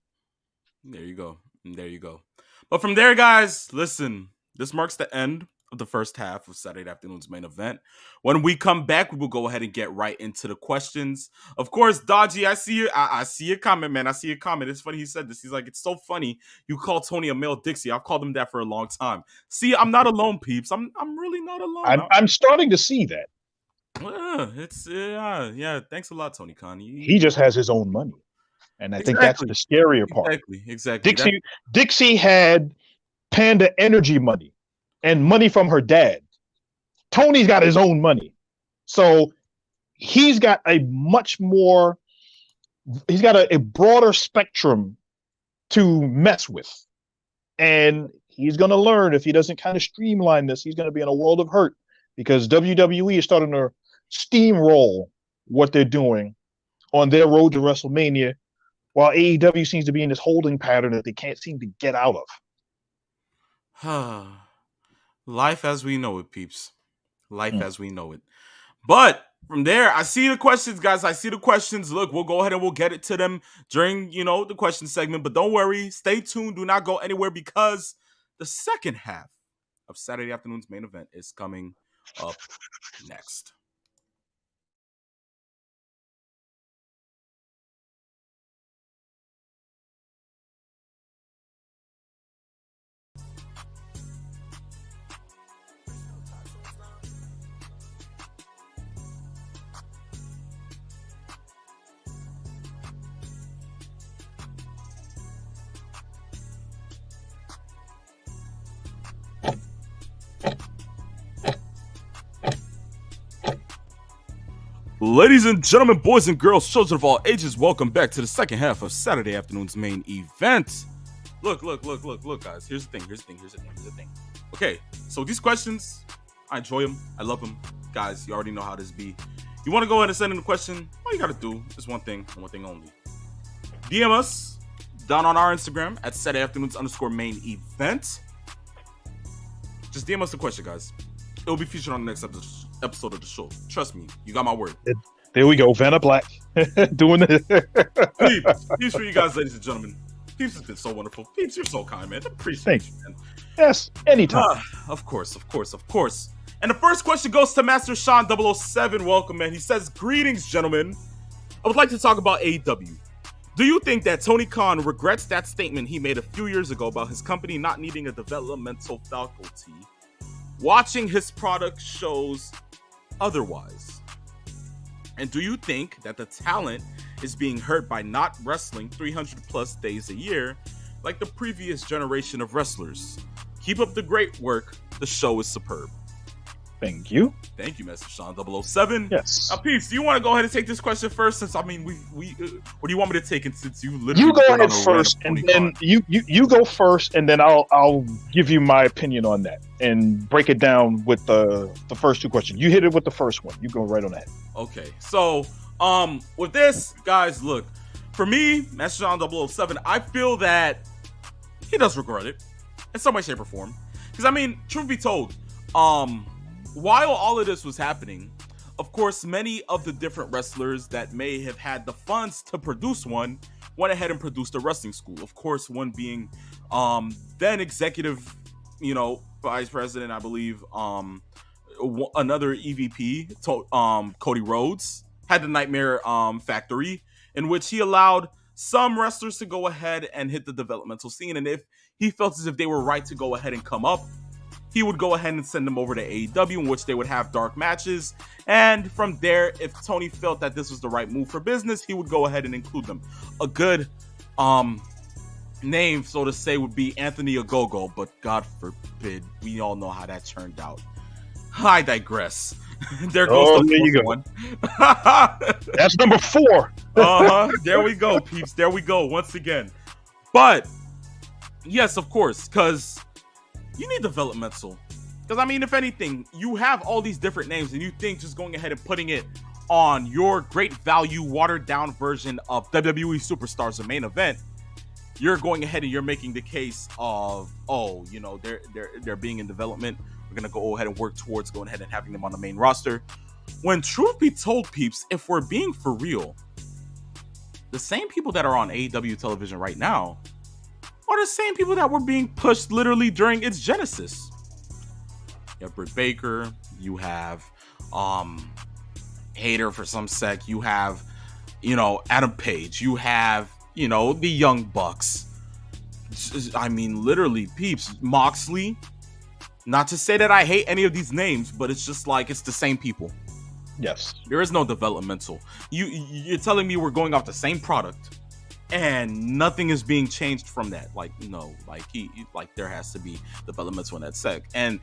There you go. There you go. But from there, guys, listen, this marks the end of the first half of Saturday afternoon's main event. When we come back, we will go ahead and get right into the questions. Of course, Dodgy, I see your comment, man. I see your comment. It's funny he said this. He's like, it's so funny you call Tony a male Dixie. I've called him that for a long time. See, I'm not alone, peeps. I'm really not alone. I'm starting to see that. Yeah. Thanks a lot, Tony Khan. He just has his own money. And I think that's the scarier part. Exactly. Dixie had Panda Energy money and money from her dad. Tony's got his own money. So he's got a broader spectrum to mess with. And he's going to learn if he doesn't kind of streamline this, he's going to be in a world of hurt because WWE is starting to steamroll what they're doing on their road to WrestleMania, while AEW seems to be in this holding pattern that they can't seem to get out of. Life as we know it, peeps. Life as we know it. But from there, I see the questions, guys. I see the questions. Look, we'll go ahead and we'll get it to them during, the question segment. But don't worry. Stay tuned. Do not go anywhere because the second half of Saturday afternoon's main event is coming up next. Ladies and gentlemen, boys and girls, children of all ages, welcome back to the second half of Saturday afternoon's main event. Look, guys. Here's the thing. Okay, so these questions, I enjoy them. I love them. Guys, you already know how this be. You want to go ahead and send in a question? All you got to do is one thing and one thing only. DM us down on our Instagram at Saturday afternoons_main event. Just DM us the question, guys. It will be featured on the next episode of the show. Trust me, you got my word. There we go, Vanna Black doing it. Peeps for you guys, ladies and gentlemen. Peeps has been so wonderful. Peeps, you're so kind, man. Appreciate you, man. Yes, anytime. Of course. And the first question goes to Master Sean 007. Welcome, man. He says, greetings, gentlemen. I would like to talk about AEW. Do you think that Tony Khan regrets that statement he made a few years ago about his company not needing a developmental faculty? Watching his product shows otherwise. And do you think that the talent is being hurt by not wrestling 300 plus days a year like the previous generation of wrestlers? Keep up the great work. The show is superb. Thank you. Thank you, Mr. Sean 007. Yes. Now, Peeps, do you want to go ahead and take this question first? Since, what do you want me to take it since you literally... You go ahead first, and then you go first, and then I'll give you my opinion on that and break it down with the first two questions. You hit it with the first one. You go right on ahead. Okay. So, with this, guys, look, for me, Master Sean 007, I feel that he does regret it in some way, shape, or form. Because, truth be told, while all of this was happening, Of course, many of the different wrestlers that may have had the funds to produce one went ahead and produced a wrestling school. Of course, one being then executive, vice president, I believe, another EVP, Cody Rhodes, had the Nightmare Factory, in which he allowed some wrestlers to go ahead and hit the developmental scene. And if he felt as if they were right to go ahead and come up, he would go ahead and send them over to AEW, in which they would have dark matches. And from there, if Tony felt that this was the right move for business, he would go ahead and include them. A good name, so to say, would be Anthony Ogogo, but God forbid, we all know how that turned out. I digress. There goes the fourth one. That's number 4. There we go, peeps. There we go once again. But yes, of course, because you need developmental. Because I mean, if anything, you have all these different names, and you think just going ahead and putting it on your great value, watered down version of WWE Superstars, the main event, you're going ahead and you're making the case of, they're being in development. We're gonna go ahead and work towards going ahead and having them on the main roster. When truth be told, peeps, if we're being for real, the same people that are on AEW television right now are the same people that were being pushed literally during its genesis. You have Britt Baker, you have Hater for some sec, you have Adam Page, you have the Young Bucks. I mean, literally, peeps, Moxley. Not to say that I hate any of these names, but it's just like it's the same people. Yes. There is no developmental. You're telling me we're going off the same product and nothing is being changed from that. There has to be developmental in that sec. And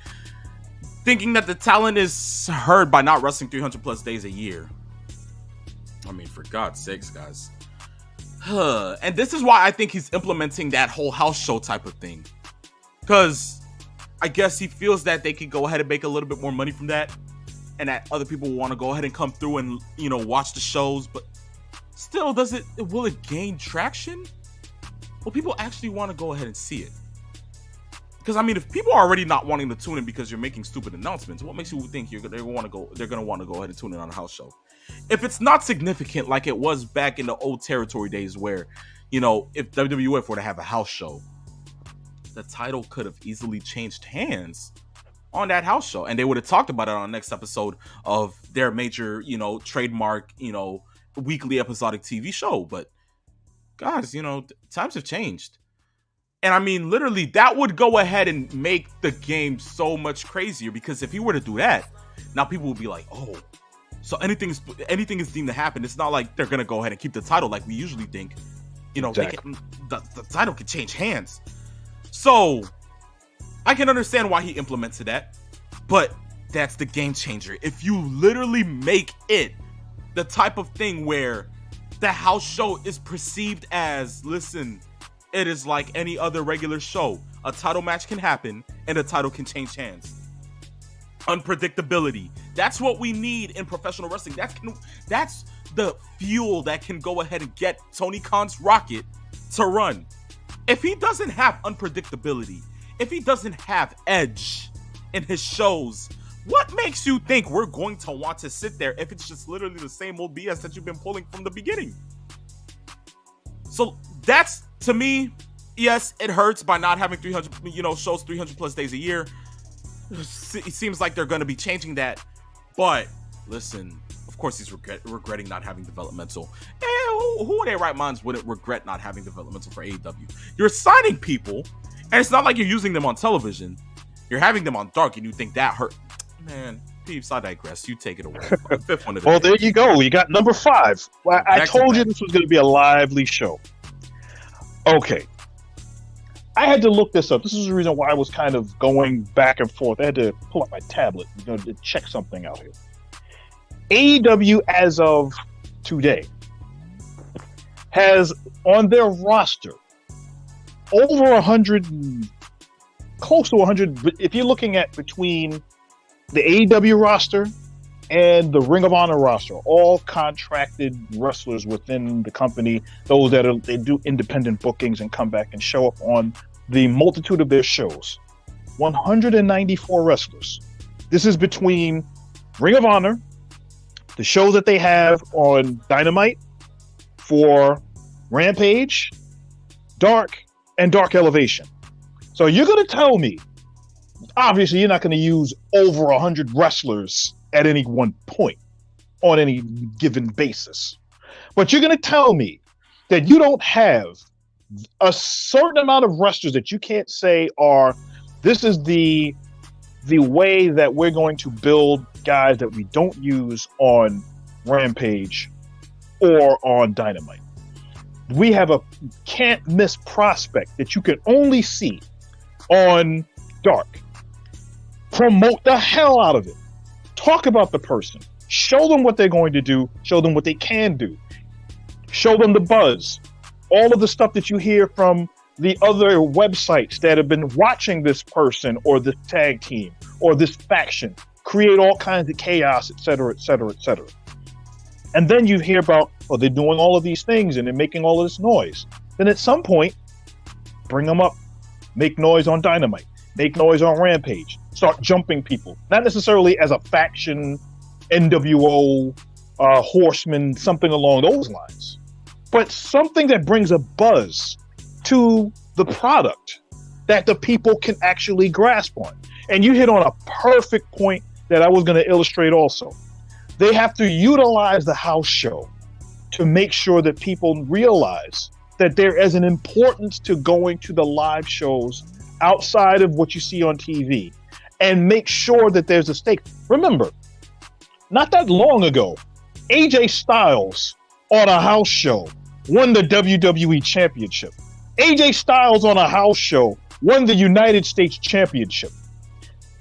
thinking that the talent is heard by not wrestling 300 plus days a year. I mean, for God's sakes, guys. And this is why I think he's implementing that whole house show type of thing. Because I guess he feels that they could go ahead and make a little bit more money from that, and that other people will want to go ahead and come through and watch the shows. But still, will it gain traction? Will people actually want to go ahead and see it? Because I mean, if people are already not wanting to tune in because you're making stupid announcements, what makes you think they're going to want to go ahead and tune in on a house show? If it's not significant like it was back in the old territory days, where if WWF were to have a house show, the title could have easily changed hands on that house show, and they would have talked about it on the next episode of their major, trademark, weekly episodic TV show. But guys, times have changed. And I mean, literally, that would go ahead and make the game so much crazier, because if he were to do that, now people will be like, oh, so anything is deemed to happen. It's not like they're going to go ahead and keep the title like we usually think. Exactly. The title can change hands. So I can understand why he implemented that, but that's the game changer. If you literally make it the type of thing where the house show is perceived as, listen, it is like any other regular show. A title match can happen and the title can change hands. Unpredictability. That's what we need in professional wrestling. That's the fuel that can go ahead and get Tony Khan's rocket to run. If he doesn't have unpredictability, if he doesn't have edge in his shows, what makes you think we're going to want to sit there if it's just literally the same old BS that you've been pulling from the beginning? So that's, to me, yes, it hurts by not having 300, shows 300 plus days a year. It seems like they're going to be changing that. But listen, of course he's regretting not having developmental. Who in their right minds wouldn't regret not having developmental for AEW? You're signing people, and it's not like you're using them on television. You're having them on dark, and you think that hurt. Man, peeps, I digress. You take it away. Fifth one of the Well, there you go. You got number 5. I told you this was going to be a lively show. Okay. I had to look this up. This is the reason why I was kind of going back and forth. I had to pull up my tablet, to check something out here. AEW, as of today, has on their roster over 100, close to 100. If you're looking at between the AEW roster and the Ring of Honor roster, all contracted wrestlers within the company, those they do independent bookings and come back and show up on the multitude of their shows. 194 wrestlers. This is between Ring of Honor, The show that they have on Dynamite for Rampage, Dark, and Dark Elevation. So you're going to tell me, obviously you're not going to use over 100 wrestlers at any one point on any given basis. But you're going to tell me that you don't have a certain amount of wrestlers that you can't say are, this is the way that we're going to build guys that we don't use on Rampage or on Dynamite. We have a can't miss prospect that you can only see on Dark. Promote the hell out of it. Talk about the person. Show them what they're going to do. Show them what they can do. Show them the buzz. All of the stuff that you hear from the other websites that have been watching this person or this tag team or this faction create all kinds of chaos, et cetera, et cetera, et cetera. And then you hear about, oh, they're doing all of these things and they're making all of this noise. Then at some point, bring them up. Make noise on Dynamite. Make noise on Rampage. Start jumping people. Not necessarily as a faction, NWO, Horseman, something along those lines. But something that brings a buzz to the product that the people can actually grasp on. And you hit on a perfect point that I was going to illustrate also. They have to utilize the house show to make sure that people realize that there is an importance to going to the live shows outside of what you see on TV and make sure that there's a stake. Remember, not that long ago, AJ Styles on a house show won the WWE Championship. AJ Styles on a house show won the United States Championship.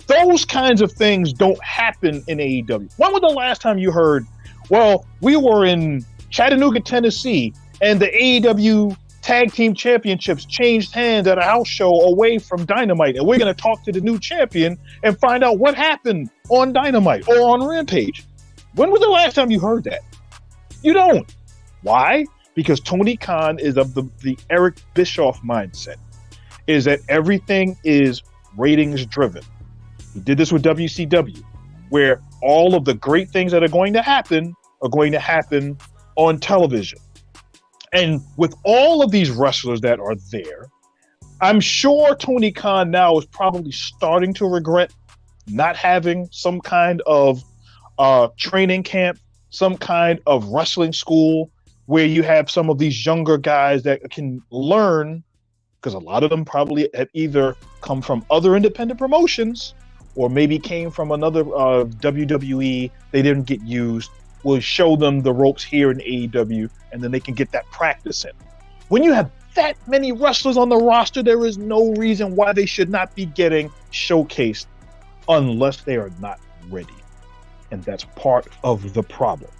Those kinds of things don't happen in AEW. When was the last time you heard, well, we were in Chattanooga, Tennessee, and the AEW Tag Team Championships changed hands at a house show away from Dynamite, and we're going to talk to the new champion and find out what happened on Dynamite or on Rampage? When was the last time you heard that? You don't. Why? Because Tony Khan is of the Eric Bischoff mindset, is that everything is ratings driven. He did this with WCW, where all of the great things that are going to happen on television. And with all of these wrestlers that are there, I'm sure Tony Khan now is probably starting to regret not having some kind of training camp, some kind of wrestling school where you have some of these younger guys that can learn, because a lot of them probably have either come from other independent promotions or maybe came from another WWE, they didn't get used. We'll show them the ropes here in AEW, and then they can get that practice in. When you have that many wrestlers on the roster, there is no reason why they should not be getting showcased unless they are not ready. And that's part of the problem.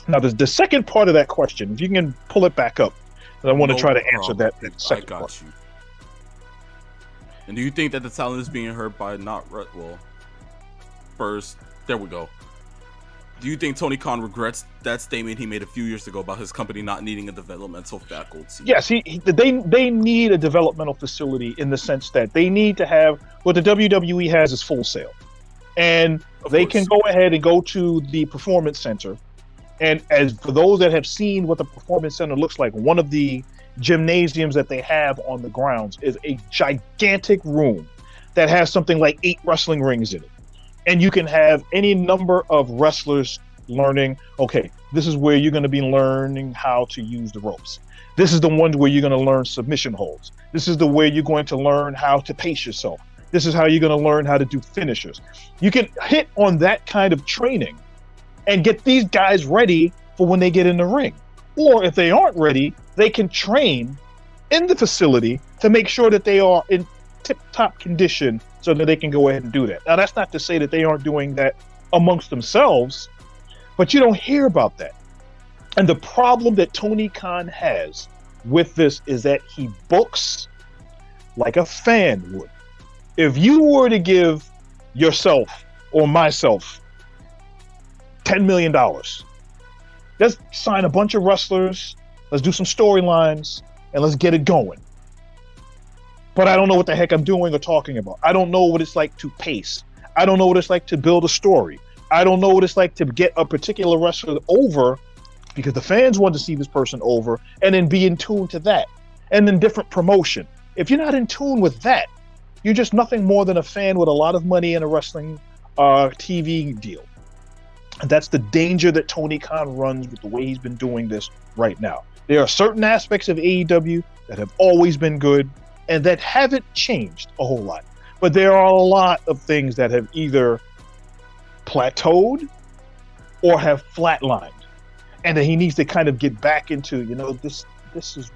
Now, the second part of that question, if you can pull it back up, and I want to try to answer that second part. I got you. And do you think that the talent is being hurt by not, well, first, there we go. Do you think Tony Khan regrets that statement he made a few years ago about his company not needing a developmental faculty? Yes, they need a developmental facility in the sense that they need to have, what the WWE has is Full Sail. And they can go ahead and go to the Performance Center. And as for those that have seen what the Performance Center looks like, one of the gymnasiums that they have on the grounds is a gigantic room that has something like 8 wrestling rings in it. And you can have any number of wrestlers learning, okay, this is where you're going to be learning how to use the ropes. This is the one where you're going to learn submission holds. This is the way you're going to learn how to pace yourself. This is how you're going to learn how to do finishers. You can hit on that kind of training and get these guys ready for when they get in the ring. Or if they aren't ready, they can train in the facility to make sure that they are in tip-top condition so that they can go ahead and do that. Now, that's not to say that they aren't doing that amongst themselves, but you don't hear about that. And the problem that Tony Khan has with this is that he books like a fan would. If you were to give yourself or myself $10 million, let's sign a bunch of wrestlers, let's do some storylines, and let's get it going. But I don't know what the heck I'm doing or talking about. I don't know what it's like to pace. I don't know what it's like to build a story. I don't know what it's like to get a particular wrestler over because the fans want to see this person over and then be in tune to that. And then different promotion. If you're not in tune with that, you're just nothing more than a fan with a lot of money in a wrestling TV deal. And that's the danger that Tony Khan runs with the way he's been doing this right now. There are certain aspects of AEW that have always been good and that haven't changed a whole lot. But there are a lot of things that have either plateaued or have flatlined. And that he needs to kind of get back into, this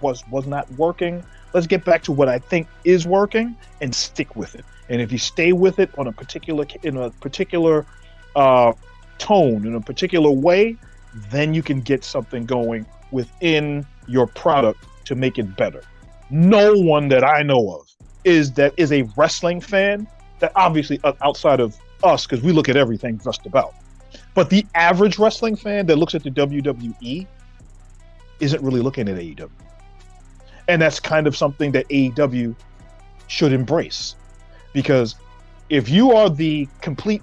was not working. Let's get back to what I think is working and stick with it. And if you stay with it in a particular tone, in a particular way, then you can get something going within your product to make it better. No one that I know of is a wrestling fan that obviously outside of us, because we look at everything just about. But the average wrestling fan that looks at the WWE isn't really looking at AEW. And that's kind of something that AEW should embrace. Because if you are the complete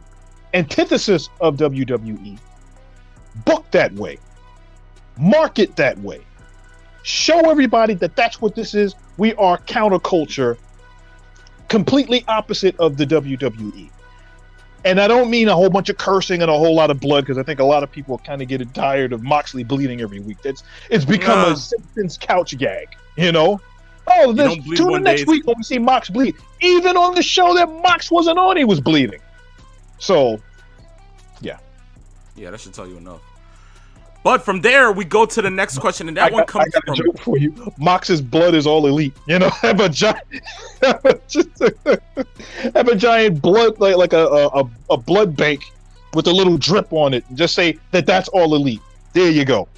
antithesis of WWE, book that way, market that way, show everybody that that's what this is. We are counterculture, completely opposite of the WWE. And I don't mean a whole bunch of cursing and a whole lot of blood, because I think a lot of people kind of get tired of Moxley bleeding every week. It's become a Simpsons couch gag, Oh, tune in next week when we see Mox bleed. Even on the show that Mox wasn't on, he was bleeding. So, yeah. Yeah, that should tell you enough. But from there, we go to the next question, and that one comes from... a joke for you. Mox's blood is all elite. Have a giant, have a giant blood like a blood bank with a little drip on it. Just say that's all elite. There you go.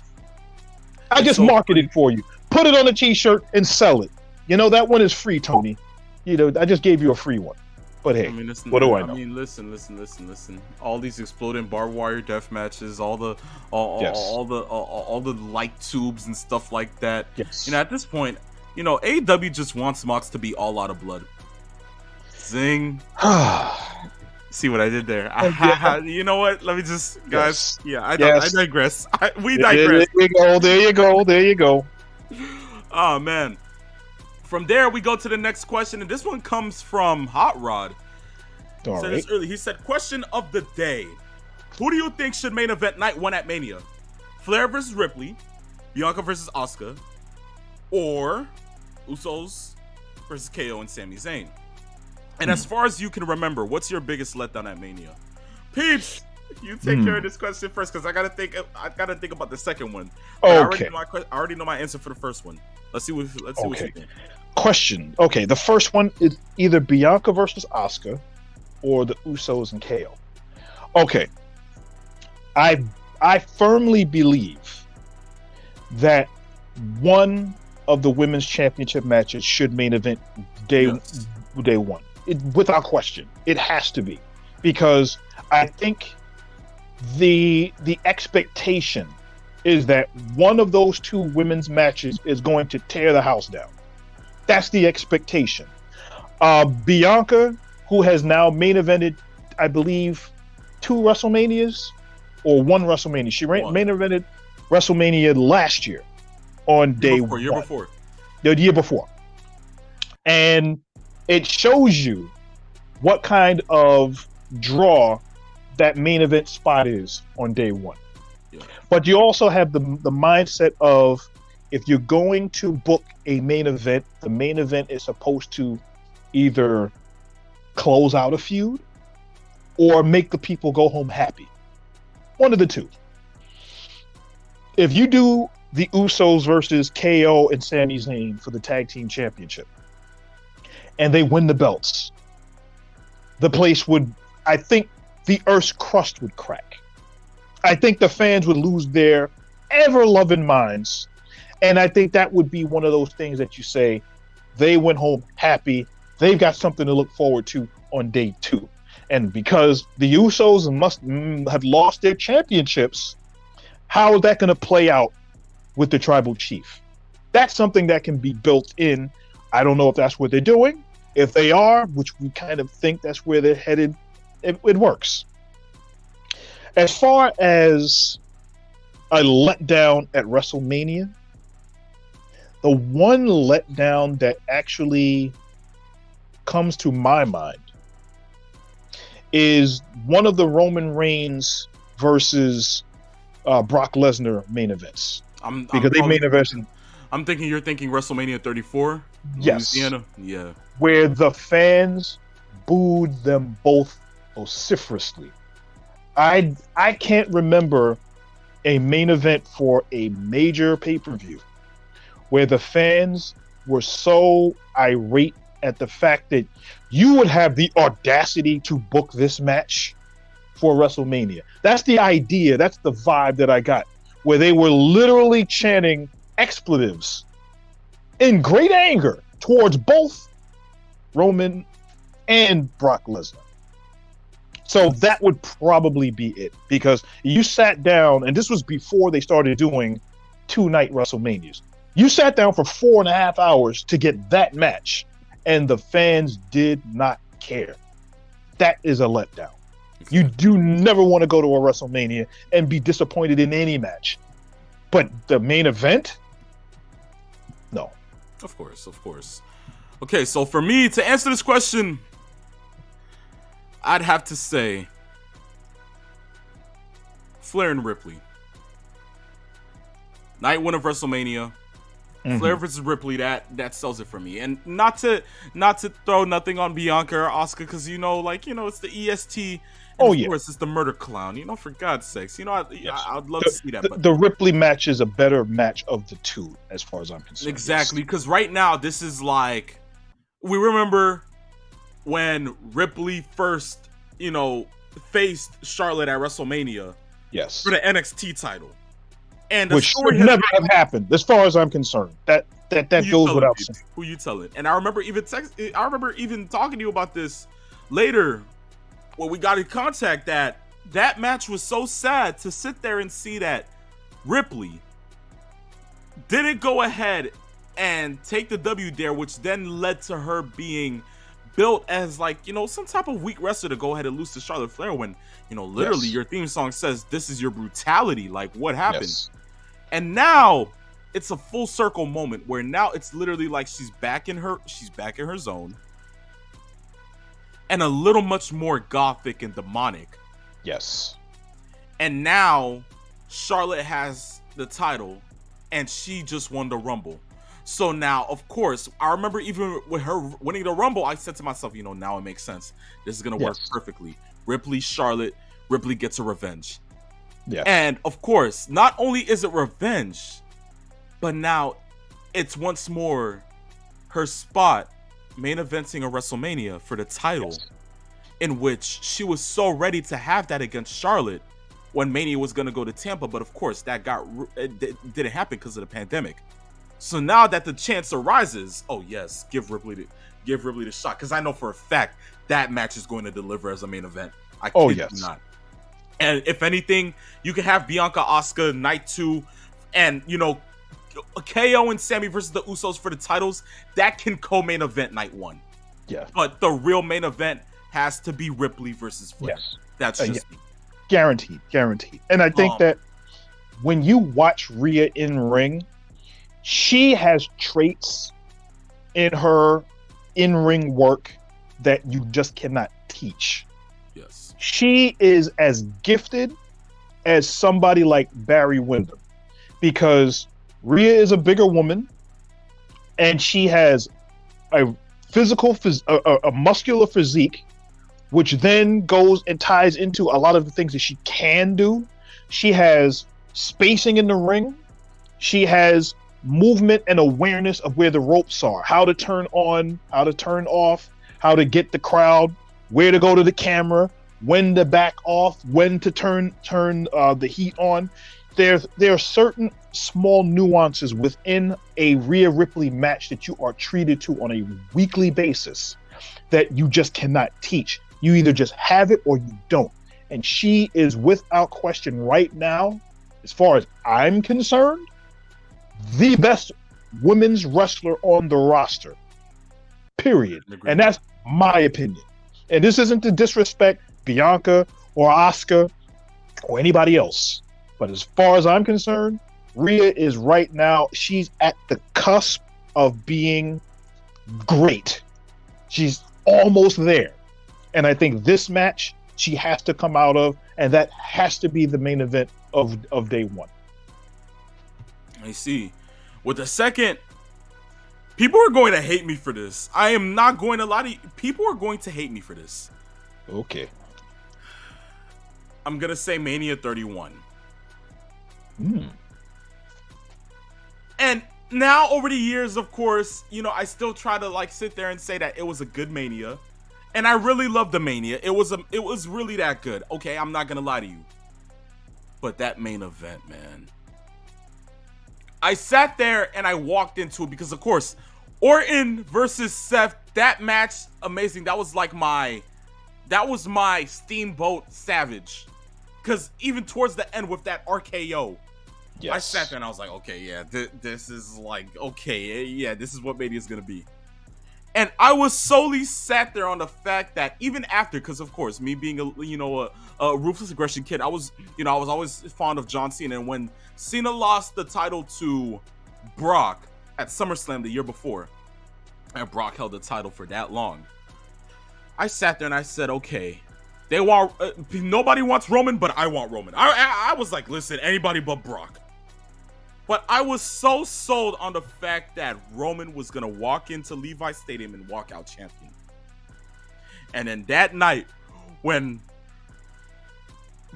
I just marketed for you. Put it on a T-shirt and sell it. That one is free, Tony. I just gave you a free one. But hey, listen, what do I know? Listen. All these exploding barbed wire death matches, all the light tubes and stuff like that. Yes. At this point, AEW just wants Mox to be all out of blood. Zing. See what I did there? You know what? Let me just, guys. Yes. Yeah, I digress. We digress. There you go. Oh man. From there, we go to the next question, and this one comes from Hot Rod. He said this early. He said, question of the day. Who do you think should main event night one at Mania? Flair versus Ripley, Bianca versus Asuka, or Usos versus KO and Sami Zayn? And as far as you can remember, what's your biggest letdown at Mania? Peeps, you take care of this question first, because I gotta think about the second one. Okay. I already know my answer for the first one. Let's see what you think. Question. Okay, the first one is either Bianca versus Asuka or the Usos and KO. Okay. I firmly believe that one of the women's championship matches should main event day one. Without question. It has to be. Because I think the expectation is that one of those two women's matches is going to tear the house down. That's the expectation. Bianca, who has now main evented, I believe, 2 WrestleManias or 1 WrestleMania. She main evented WrestleMania last year on day one. The year before. And it shows you what kind of draw that main event spot is on day one. Yeah. But you also have the mindset of, if you're going to book a main event, the main event is supposed to either close out a feud or make the people go home happy. One of the two. If you do the Usos versus KO and Sami Zayn for the tag team championship, and they win the belts, the place would, I think the earth's crust would crack. I think the fans would lose their ever-loving minds. And I think that would be one of those things that you say, they went home happy. They've got something to look forward to on day 2. And because the Usos must have lost their championships, how is that going to play out with the tribal chief? That's something that can be built in. I don't know if that's what they're doing. If they are, which we kind of think that's where they're headed, it works. As far as a letdown at WrestleMania, the one letdown that actually comes to my mind is one of the Roman Reigns versus Brock Lesnar main events. Because they main evented. I'm thinking you're thinking WrestleMania 34? Yes. Louisiana? Yeah. Where the fans booed them both vociferously. I can't remember a main event for a major pay-per-view where the fans were so irate at the fact that you would have the audacity to book this match for WrestleMania. That's the idea. That's the vibe that I got, where they were literally chanting expletives in great anger towards both Roman and Brock Lesnar. So that would probably be it, because you sat down, and this was before they started doing 2-night WrestleManias. You sat down for 4.5 hours to get that match, and the fans did not care. That is a letdown. You do never want to go to a WrestleMania and be disappointed in any match. But the main event? No. Of course. Okay, so for me, to answer this question, I'd have to say Flair and Ripley. Night 1 of WrestleMania. Flair versus Ripley, that sells it for me. And not to throw nothing on Bianca or Asuka, because it's the EST. And of course, it's the murder clown. For God's sakes, I'd love to see that. The Ripley match is a better match of the two, as far as I'm concerned. Exactly, because right now this is like, we remember when Ripley first, faced Charlotte at WrestleMania. Yes. For the NXT title. And which should never have happened, as far as I'm concerned. That goes without saying. Who you telling? And I remember even talking to you about this later, when we got in contact, that match was so sad to sit there and see that Ripley didn't go ahead and take the W there, which then led to her being built as some type of weak wrestler to go ahead and lose to Charlotte Flair, when literally your theme song says this is your brutality. Like, what happened? Yes. And now it's a full circle moment where now it's literally like she's back in her zone, and a little much more gothic and demonic. Yes. And now Charlotte has the title, and she just won the Rumble. So now, of course, I remember even with her winning the Rumble, I said to myself, now it makes sense. This is going to work perfectly. Ripley, Charlotte, Ripley gets a revenge. Yeah. And of course, not only is it revenge, but now it's once more her spot main eventing a WrestleMania for the title, in which she was so ready to have that against Charlotte when Mania was going to go to Tampa. But of course, that didn't happen because of the pandemic. So now that the chance arises, oh yes, give Ripley the shot, because I know for a fact that match is going to deliver as a main event. I kid you not. And if anything, you can have Bianca Asuka night 2, and KO and Sammy versus the Usos for the titles. That can co-main event night 1. Yeah. But the real main event has to be Ripley versus Flair. Yes. That's just me. Guaranteed. And I think that when you watch Rhea in ring, she has traits in her in-ring work that you just cannot teach. Yes. She is as gifted as somebody like Barry Windham, because Rhea is a bigger woman, and she has a a muscular physique, which then goes and ties into a lot of the things that she can do. She has spacing in the ring. She has movement and awareness of where the ropes are, how to turn on, how to turn off, how to get the crowd, where to go to the camera, when to back off, when to turn the heat on. There are certain small nuances within a Rhea Ripley match that you are treated to on a weekly basis that you just cannot teach. You either just have it or you don't. And she is, without question, right now, as far as I'm concerned, the best women's wrestler on the roster. Period. And that's my opinion. And this isn't to disrespect Bianca or Asuka. or anybody else. But as far as I'm concerned, Rhea is right now, she's at the cusp of being great. She's almost there. And I think this match she has to come out of, and that has to be the main event of day one. I see. With the second, people are going to hate me for this. I am not going to lie to you. People are going to hate me for this. Okay. I'm going to say Mania 31. And now over the years, of course, you know, I still try to like sit there and say that it was a good Mania. And I really loved the Mania. It was really that good. Okay, I'm not going to lie to you. But that main event, man. I sat there and I walked into it because, of course, Orton versus Seth, that match, amazing. That was my Steamboat Savage. Because even towards the end with that RKO, yes. I sat there and I was like, okay, yeah, this is like, okay, yeah, this is what Mania is going to be. And I was solely sat there on the fact that even after, because of course, me being a ruthless aggression kid, I was always fond of John Cena. And when Cena lost the title to Brock at SummerSlam the year before, and Brock held the title for that long, I sat there and I said, okay, they want nobody wants Roman, but I want Roman. I was like, listen, anybody but Brock. But I was so sold on the fact that Roman was going to walk into Levi's Stadium and walk out champion. And then that night, when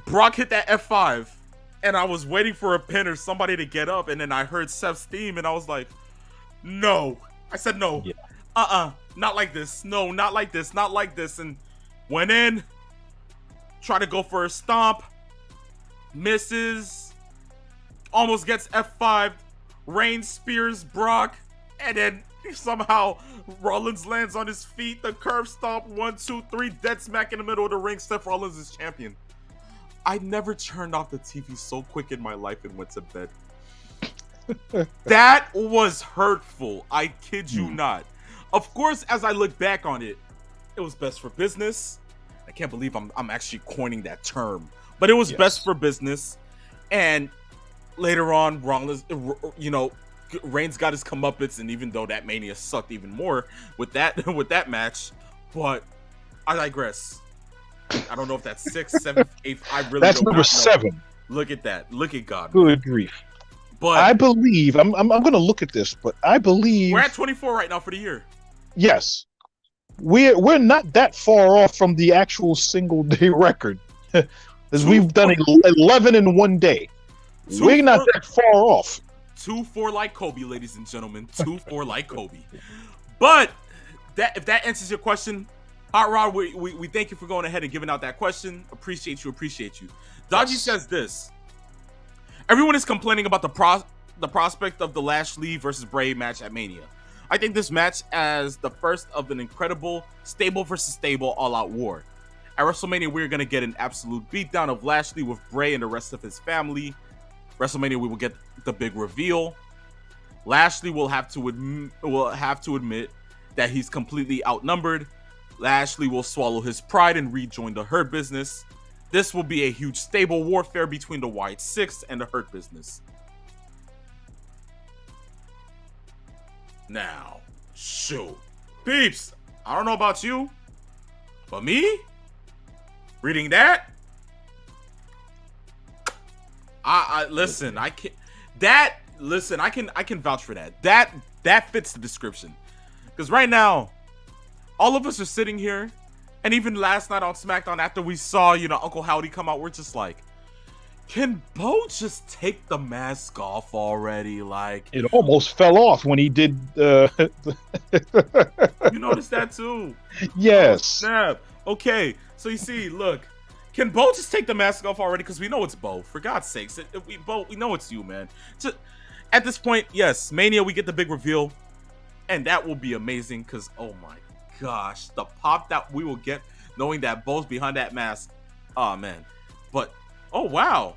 Brock hit that F5, and I was waiting for a pin or somebody to get up, and then I heard Seth's theme, and I was like, no. I said, no. Yeah. Not like this. No, not like this. Not like this. And went in, tried to go for a stomp, misses, almost gets F5, Reigns spears Brock, and then somehow Rollins lands on his feet, the curve stomp, 1, 2, 3, dead smack in the middle of the ring, Seth Rollins is champion. I never turned off the TV so quick in my life and went to bed. That was hurtful, I kid you not. Of course, as I look back on it, it was best for business. I can't believe I'm actually coining that term, but it was best for business. And later on, Rollins, Reigns got his comeuppance, and even though that Mania sucked even more with that match, but I digress. I don't know if that's 6th, 7th, 8th. I really that's don't number know. 7. Look at that. Look at God. Good grief. But I believe I'm going to look at this, but I believe we're at 24 right now for the year. Yes, we're not that far off from the actual single day record, as we've done 11 in one day. We're not that far off. 2-4 like Kobe, ladies and gentlemen. 2-4 like Kobe. But if that answers your question, Hot Rod, we thank you for going ahead and giving out that question. Appreciate you. Dodgy says this. Everyone is complaining about the prospect of the Lashley versus Bray match at Mania. I think this match as the first of an incredible stable versus stable all-out war. At WrestleMania, we're going to get an absolute beatdown of Lashley with Bray and the rest of his family. WrestleMania, we will get the big reveal. Lashley will have to admit that he's completely outnumbered. Lashley will swallow his pride and rejoin the Hurt Business. This will be a huge stable warfare between the Wyatt Six and the Hurt Business. Now, shoot. Peeps, I don't know about you, but me, reading that, I listen, I can vouch for that. That fits the description. Because right now, all of us are sitting here, and even last night on SmackDown, after we saw, Uncle Howdy come out, we're just like, can Bo just take the mask off already? Like, it almost fell off when he did. You noticed that too? Yes. Oh, snap. Okay, so you see, look, can Bo just take the mask off already? Because we know it's Bo. For God's sakes, we know it's you, man. At this point, yes, Mania, we get the big reveal, and that will be amazing. Because oh my gosh, the pop that we will get knowing that Bo's behind that mask. Oh man, but. Oh, wow.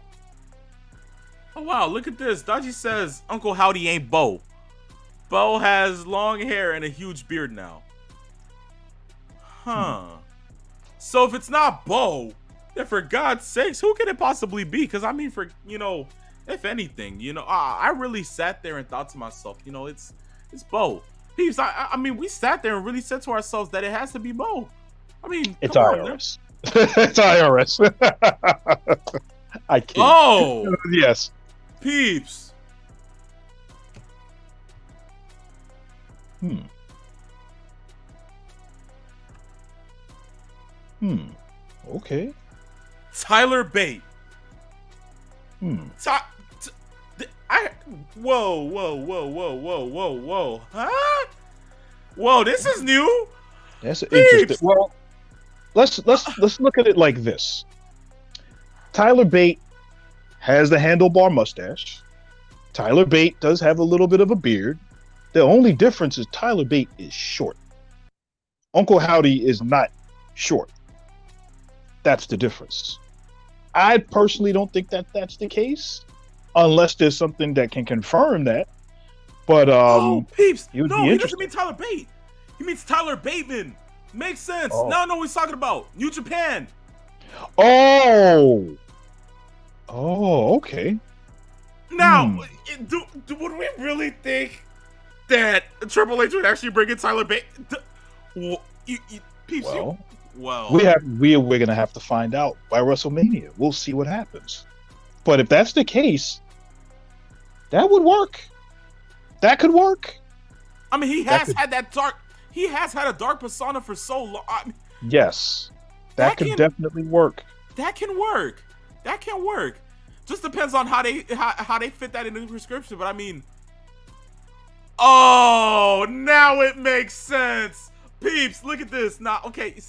Look at this. Dodgy says Uncle Howdy ain't Bo. Bo has long hair and a huge beard now. Huh. So if it's not Bo, Yeah, for God's sakes, who can it possibly be? Because I mean, if anything, I really sat there and thought to myself, it's Bo. Peeps, I mean, we sat there and really said to ourselves that it has to be Bo. I mean, It's come on, IRS. It's IRS. I can't. Oh, yes. Peeps. Okay. Tyler Bate. Whoa. Huh? Whoa, this is new. That's interesting. Well, let's look at it like this. Tyler Bate has the handlebar mustache. Tyler Bate does have a little bit of a beard. The only difference is Tyler Bate is short. Uncle Howdy is not short. That's the difference. I personally don't think that that's the case, unless there's something that can confirm that. But Peeps, he doesn't mean Tyler Bate. He means Tyler Bateman. Makes sense. Oh. Now I know what he's talking about. New Japan. Oh, okay. Now, would we really think that Triple H would actually bring in Tyler Bate? Peeps, we're gonna have to find out by WrestleMania. We'll see what happens. But if that's the case, that would work. That could work. I mean, he has had a dark persona for so long. Yes, that could definitely work. That can work. Just depends on how they fit that into the prescription. But I mean, now it makes sense. Peeps, look at this. Now, okay, I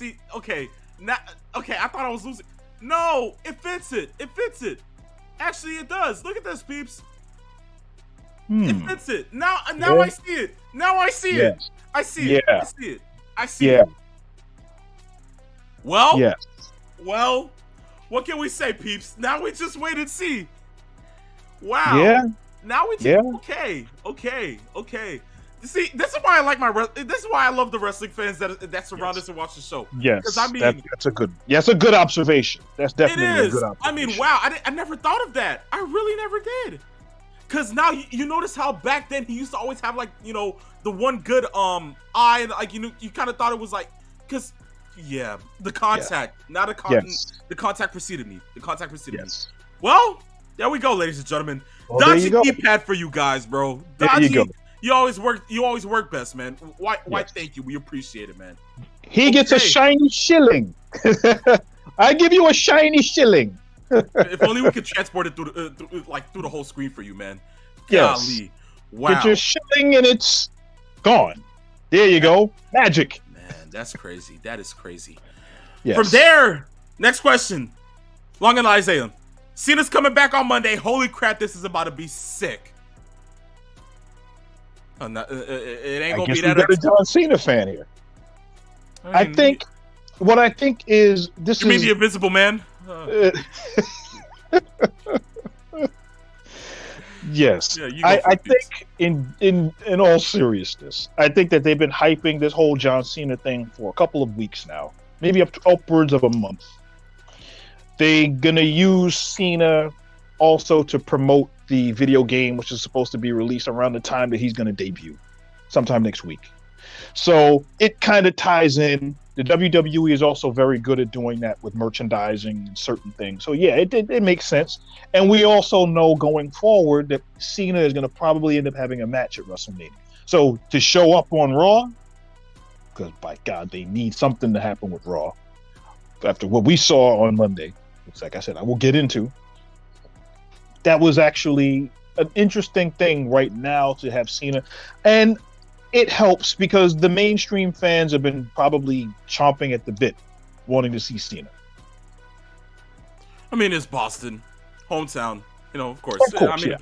thought I was losing. No, it fits it. Actually, it does. Look at this, Peeps. It fits it. Now I see it. I see it. Well, what can we say, Peeps? Now we just wait and see. Wow. Yeah. Now we just okay. See, this is why I like this is why I love the wrestling fans that surround us and watch the show. Yes. Because I mean, that's a good observation. That's definitely a good observation. I mean, wow, I never thought of that. I really never did. Cause now you notice how back then he used to always have like, the one good eye, and like you kind of thought it was like, cause the contact, the contact preceded me. Well, there we go, ladies and gentlemen. Well, Dodgy D-pad for you guys, bro. Dodgy, you always work best, man. Why thank you. We appreciate it, man. He gets a shiny shilling. I give you a shiny shilling. If only we could transport it through the whole screen for you, man. Yes. Golly. Wow. Get your shilling and it's gone. There you go. Magic. Man, that's crazy. That is crazy. Yes. From there, next question. Long and Isaiah. Cena's coming back on Monday. Holy crap, this is about to be sick. It ain't gonna be that. I guess we got a John Cena fan here. I think is this. You mean the Invisible Man? Yes, I think in all seriousness, I think that they've been hyping this whole John Cena thing for a couple of weeks now, maybe upwards of a month. They're gonna use Cena also to promote the video game, which is supposed to be released around the time that he's gonna debut, sometime next week. So it kind of ties in. The WWE is also very good at doing that with merchandising and certain things. So yeah, it makes sense. And we also know going forward that Cena is going to probably end up having a match at WrestleMania. So to show up on Raw, because by God, they need something to happen with Raw. After what we saw on Monday, which like I said, I will get into, that was actually an interesting thing right now to have Cena. And it helps because the mainstream fans have been probably chomping at the bit, wanting to see Cena. I mean, it's Boston, hometown. Of course. I mean,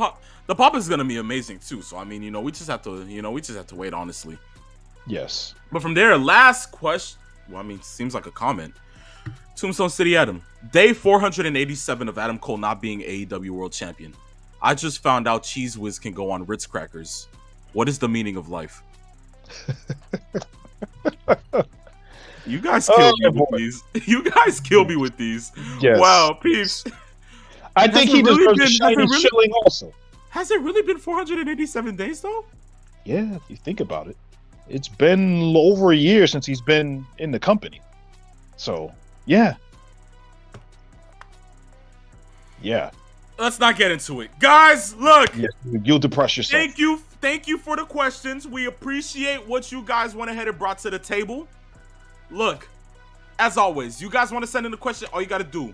the pop is gonna be amazing too. So I mean, we just have to, wait. Honestly. Yes. But from there, last question. Well, I mean, seems like a comment. Tombstone City Adam, day 487 of Adam Cole not being AEW World Champion. I just found out Cheese Whiz can go on Ritz crackers. What is the meaning of life? You guys kill me with boy. these. You guys kill me with these. Yes. Wow, peeps. I think he deserves a shiny shilling also. Has it really been 487 days though? Yeah, if you think about it. It's been over a year since he's been in the company. So, yeah. Yeah. Let's not get into it. Guys, look. Yes, you'll depress yourself. Thank you for the questions. We appreciate what you guys went ahead and brought to the table. Look, as always, you guys want to send in a question, all you got to do,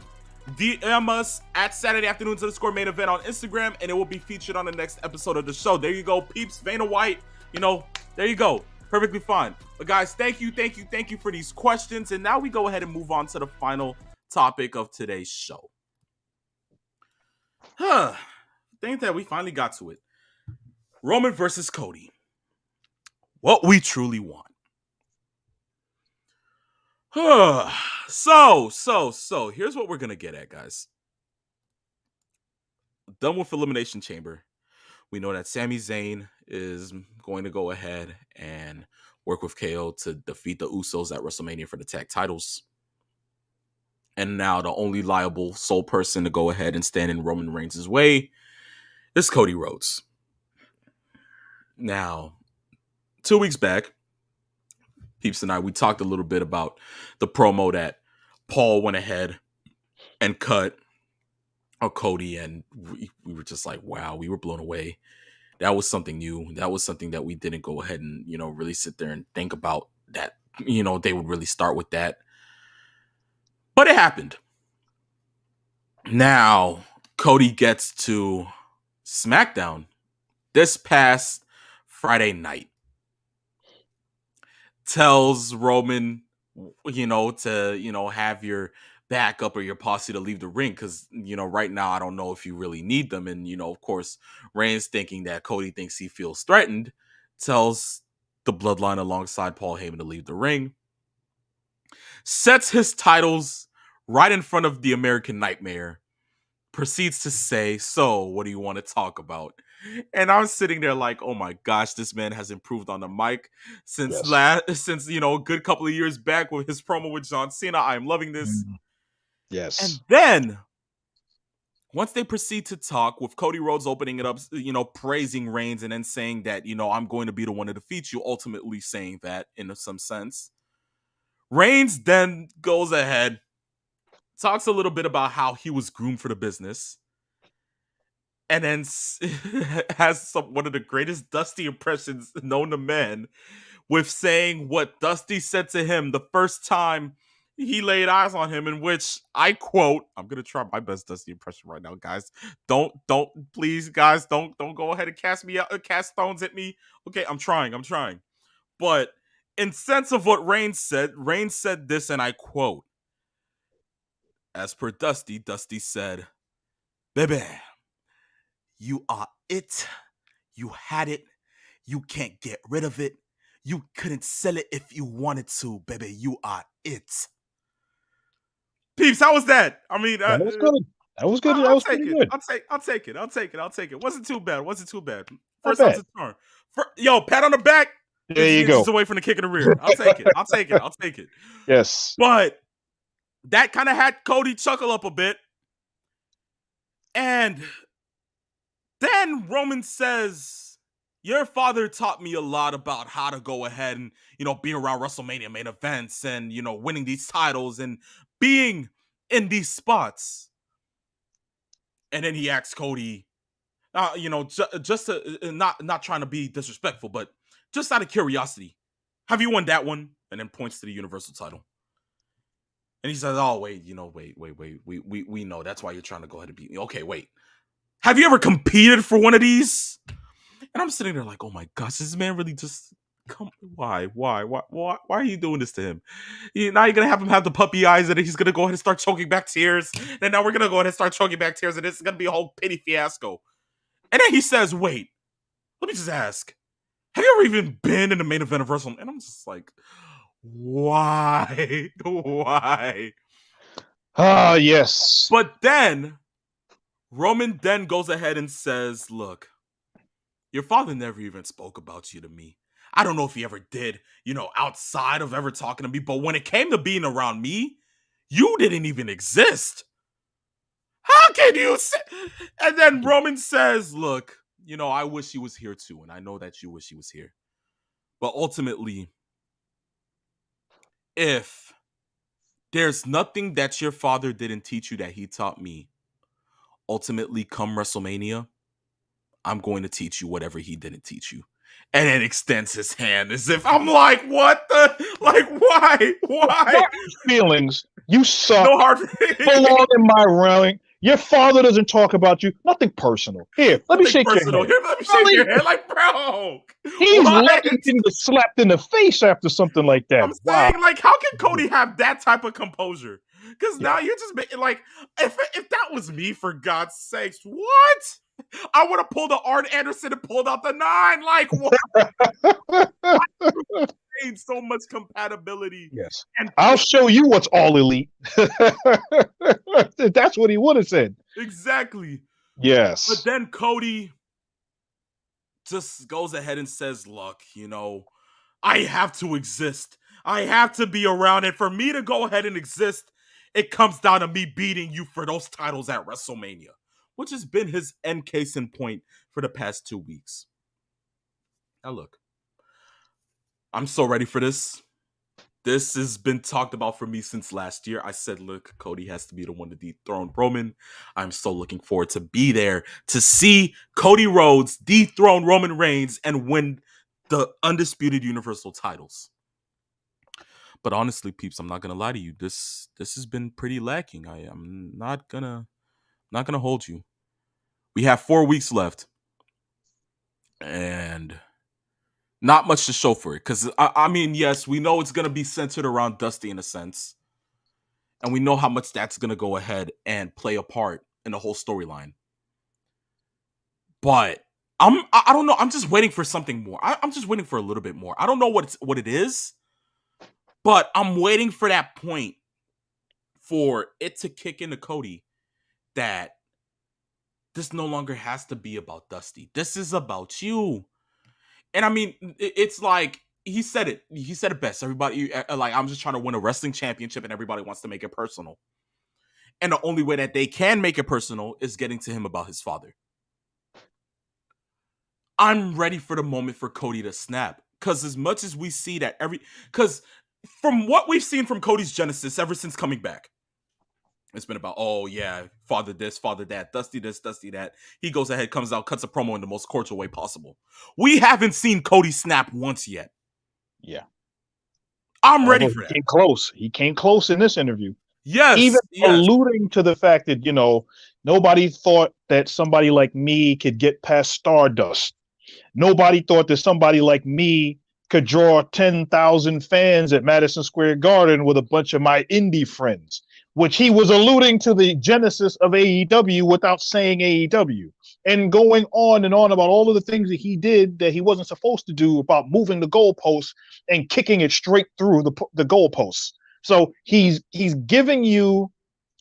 DM us at Saturday Afternoons _main event on Instagram, and it will be featured on the next episode of the show. There you go, peeps. Vanna White, there you go. Perfectly fine. But guys, thank you for these questions. And now we go ahead and move on to the final topic of today's show. Think that we finally got to it. Roman versus Cody. What we truly want. So here's what we're gonna get at, guys. Done with Elimination Chamber. We know that Sami Zayn is going to go ahead and work with KO to defeat the Usos at WrestleMania for the tag titles. And now the only liable sole person to go ahead and stand in Roman Reigns' way is Cody Rhodes. Now, 2 weeks back, Peeps and I, we talked a little bit about the promo that Paul went ahead and cut of Cody, and we were just like, wow, we were blown away. That was something new. That was something that we didn't go ahead and, really sit there and think about that, they would really start with that. But it happened. Now, Cody gets to SmackDown this past Friday night. Tells Roman, to, have your backup or your posse to leave the ring because, right now I don't know if you really need them. And, of course, Reigns, thinking that Cody thinks he feels threatened, tells the Bloodline alongside Paul Heyman to leave the ring. Sets his titles right in front of the American Nightmare. Proceeds to say, so what do you want to talk about? And I'm sitting there like, oh my gosh, this man has improved on the mic since a good couple of years back with his promo with John Cena. I'm loving this. Yes. And then once they proceed to talk with Cody Rhodes opening it up, praising Reigns and then saying that, I'm going to be the one to defeat you, ultimately saying that in some sense. Reigns then goes ahead, talks a little bit about how he was groomed for the business, and then has one of the greatest Dusty impressions known to man with saying what Dusty said to him the first time he laid eyes on him, in which I quote, I'm going to try my best Dusty impression right now, guys. Please, guys, don't go ahead and cast stones at me. Okay, I'm trying. But in sense of what Reigns said this, and I quote, as per Dusty said, "Baby, you are it. You had it. You can't get rid of it. You couldn't sell it if you wanted to, baby. You are it." Peeps, how was that? I mean, that was good. That was good. That was pretty good. I'll take it. Wasn't too bad. First time's a charm. Yo, pat on the back. There you go. Just away from the kick in the rear. I'll take it. Yes. But that kind of had Cody chuckle up a bit. And then Roman says, your father taught me a lot about how to go ahead and, be around WrestleMania main events and, winning these titles and being in these spots. And then he asks Cody, just to, not trying to be disrespectful, but just out of curiosity, have you won that one? And then points to the Universal title. And he says, oh, wait, we know. That's why you're trying to go ahead and beat me. Okay, wait. Have you ever competed for one of these? And I'm sitting there like, oh my gosh, this man really just, why are you doing this to him? Now you're going to have him have the puppy eyes and he's going to go ahead and start choking back tears. And now we're going to go ahead and start choking back tears and it's going to be a whole pity fiasco. And then he says, wait, let me just ask, have you ever even been in the main event of WrestleMania? And I'm just like, why? Yes. But then Roman then goes ahead and says, look, your father never even spoke about you to me. I don't know if he ever did, outside of ever talking to me, but when it came to being around me, you didn't even exist. How can you say? And then Roman says, look, I wish he was here too, and I know that you wish he was here. But ultimately, if there's nothing that your father didn't teach you that he taught me, ultimately, come WrestleMania, I'm going to teach you whatever he didn't teach you. And then extends his hand as if I'm like, what the? Like, why? Why? Feelings. You suck. No hard Belong in my railing. Your father doesn't talk about you. Nothing personal. Here, let me shake your hand. Here, let me shake your hand. Like, bro. He's lucky to get slapped in the face after something like that. I'm saying, like, how can Cody have that type of composure? Because now you're just making, like, if that was me, for God's sakes, what? I would have pulled the Arn Anderson and pulled out the 9. Like, what? So much compatibility. Yes. And I'll show you what's all elite. That's what he would have said. Exactly. Yes. But then Cody just goes ahead and says, look, I have to exist. I have to be around. And for me to go ahead and exist, it comes down to me beating you for those titles at WrestleMania, which has been his end case in point for the past 2 weeks. Now, look, I'm so ready for this. This has been talked about for me since last year. I said, look, Cody has to be the one to dethrone Roman. I'm so looking forward to be there to see Cody Rhodes dethrone Roman Reigns and win the undisputed Universal titles. But honestly, peeps, I'm not gonna lie to you. This has been pretty lacking. I am not gonna hold you. We have 4 weeks left, and not much to show for it. Because, I mean, yes, we know it's going to be centered around Dusty in a sense. And we know how much that's going to go ahead and play a part in the whole storyline. But I don't know. I'm just waiting for something more. I'm just waiting for a little bit more. I don't know what it is. But I'm waiting for that point for it to kick into Cody that this no longer has to be about Dusty. This is about you. And I mean, it's like, he said it best. Everybody, like, I'm just trying to win a wrestling championship and everybody wants to make it personal. And the only way that they can make it personal is getting to him about his father. I'm ready for the moment for Cody to snap. Because as much as we see that because from what we've seen from Cody's genesis ever since coming back, it's been about, oh yeah, father this, father that, Dusty this, Dusty that. He goes ahead, comes out, cuts a promo in the most cordial way possible. We haven't seen Cody snap once yet. Yeah. I'm ready for that. He came close in this interview. Yes. Even alluding to the fact that, nobody thought that somebody like me could get past Stardust. Nobody thought that somebody like me could draw 10,000 fans at Madison Square Garden with a bunch of my indie friends, which he was alluding to the genesis of AEW without saying AEW, and going on and on about all of the things that he did that he wasn't supposed to do, about moving the goalposts and kicking it straight through the goalposts. So he's giving you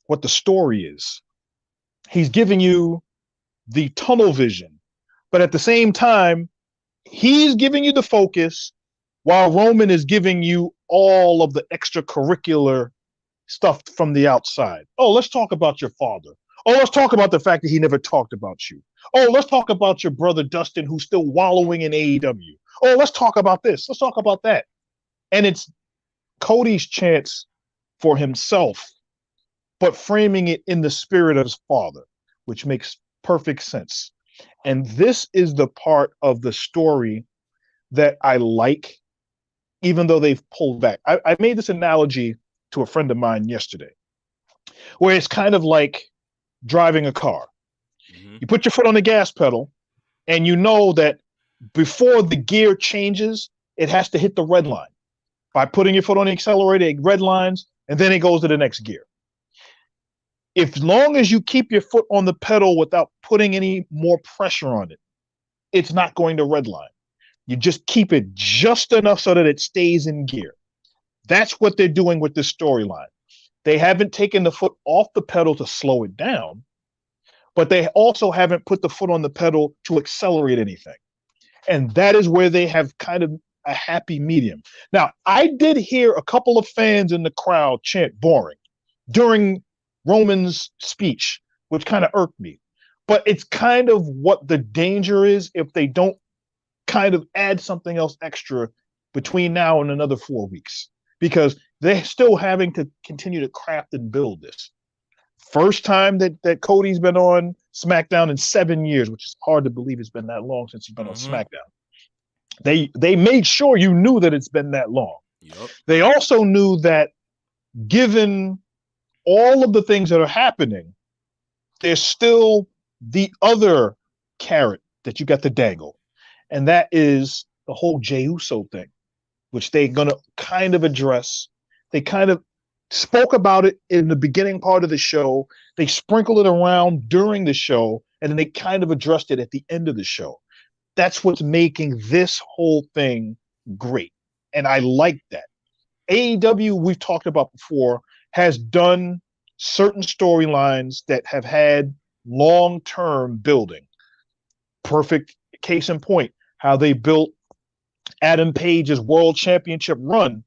what the story is. He's giving you the tunnel vision, but at the same time, he's giving you the focus while Roman is giving you all of the extracurricular stuff from the outside. Oh, let's talk about your father. Oh, let's talk about the fact that he never talked about you. Oh, let's talk about your brother Dustin, who's still wallowing in AEW. Oh, let's talk about this. Let's talk about that. And it's Cody's chance for himself, but framing it in the spirit of his father, which makes perfect sense. And this is the part of the story that I like, even though they've pulled back. I made this analogy to a friend of mine yesterday, where it's kind of like driving a car. Mm-hmm. You put your foot on the gas pedal, and you know that before the gear changes, it has to hit the red line. By putting your foot on the accelerator, it red lines, and then it goes to the next gear. As long as you keep your foot on the pedal without putting any more pressure on it, it's not going to redline. You just keep it just enough so that it stays in gear. That's what they're doing with this storyline. They haven't taken the foot off the pedal to slow it down, but they also haven't put the foot on the pedal to accelerate anything. And that is where they have kind of a happy medium. Now, I did hear a couple of fans in the crowd chant boring during Roman's speech, which kind of irked me. But it's kind of what the danger is if they don't kind of add something else extra between now and another 4 weeks, because they're still having to continue to craft and build this. First time that Cody's been on SmackDown in 7 years, which is hard to believe it's been that long since he's been on SmackDown. They made sure you knew that it's been that long. Yep. They also knew that given all of the things that are happening, there's still the other carrot that you got to dangle. And that is the whole Jey Uso thing, which they're going to kind of address. They kind of spoke about it in the beginning part of the show. They sprinkled it around during the show, and then they kind of addressed it at the end of the show. That's what's making this whole thing great. And I like that. AEW, we've talked about before, has done certain storylines that have had long-term building. Perfect case in point, how they built Adam Page's world championship run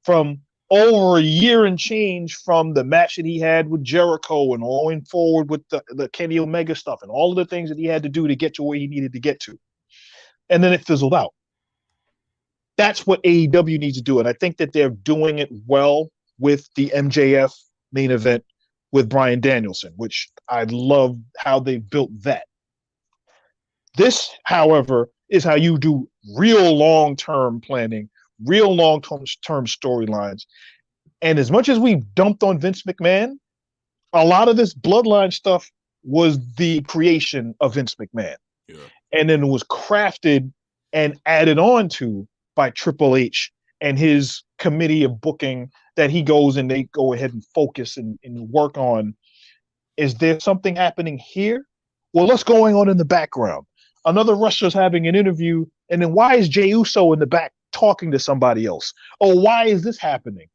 from over a year and change from the match that he had with Jericho and going forward with the Kenny Omega stuff and all of the things that he had to do to get to where he needed to get to. And then it fizzled out. That's what AEW needs to do. And I think that they're doing it well with the MJF main event with Bryan Danielson, which I love how they built that. This, however, is how you do real long-term planning, real long-term storylines. And as much as we've dumped on Vince McMahon, a lot of this bloodline stuff was the creation of Vince McMahon. Yeah. And then it was crafted and added on to by Triple H and his committee of booking that he goes and they go ahead and focus and work on. Is there something happening here? Well, what's going on in the background? Another wrestler's having an interview, and then why is Jey Uso in the back talking to somebody else? Oh, why is this happening?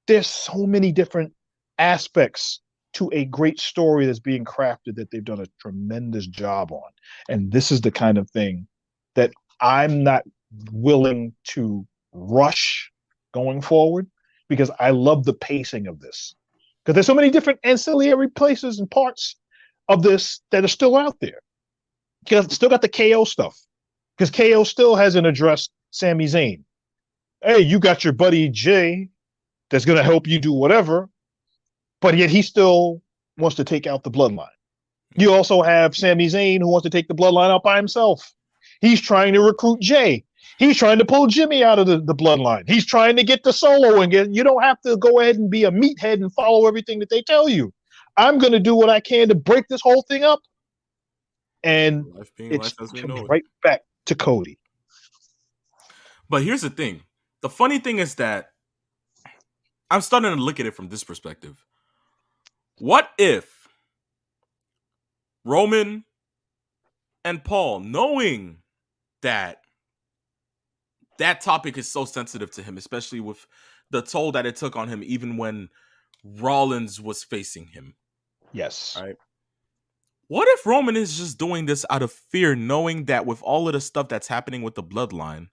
There's so many different aspects to a great story that's being crafted that they've done a tremendous job on. And this is the kind of thing that I'm not willing to rush going forward, because I love the pacing of this. Because there's so many different ancillary places and parts of this that are still out there. Because still got the KO stuff. Because KO still hasn't addressed Sami Zayn. Hey, you got your buddy Jay that's going to help you do whatever, but yet he still wants to take out the bloodline. You also have Sami Zayn who wants to take the bloodline out by himself. He's trying to recruit Jay. He's trying to pull Jimmy out of the bloodline. He's trying to get the Solo and you don't have to go ahead and be a meathead and follow everything that they tell you. I'm going to do what I can to break this whole thing up. And it's right back to Cody. But here's the thing. The funny thing is that I'm starting to look at it from this perspective. What if Roman and Paul, knowing that that topic is so sensitive to him, especially with the toll that it took on him, even when Rollins was facing him. Yes. Right. What if Roman is just doing this out of fear, knowing that with all of the stuff that's happening with the bloodline,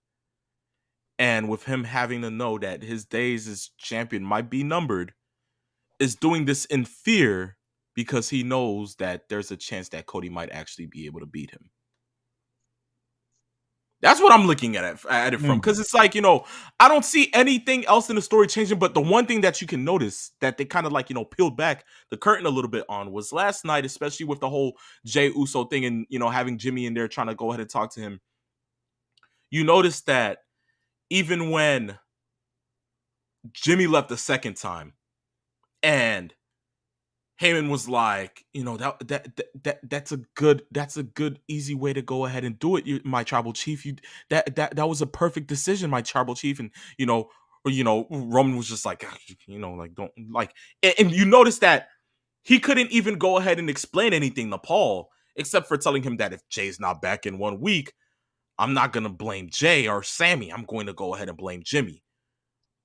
and with him having to know that his days as champion might be numbered, is doing this in fear because he knows that there's a chance that Cody might actually be able to beat him? That's what I'm looking at it from. Because it's like, I don't see anything else in the story changing. But the one thing that you can notice that they kind of like, peeled back the curtain a little bit on was last night, especially with the whole Jey Uso thing and, having Jimmy in there trying to go ahead and talk to him. You notice that even when Jimmy left the second time and Heyman was like, that's a good easy way to go ahead and do it, my tribal chief. That was a perfect decision, my tribal chief. And Roman was just like, don't like. And you notice that he couldn't even go ahead and explain anything to Paul except for telling him that if Jay's not back in 1 week, I'm not gonna blame Jay or Sammy. I'm going to go ahead and blame Jimmy.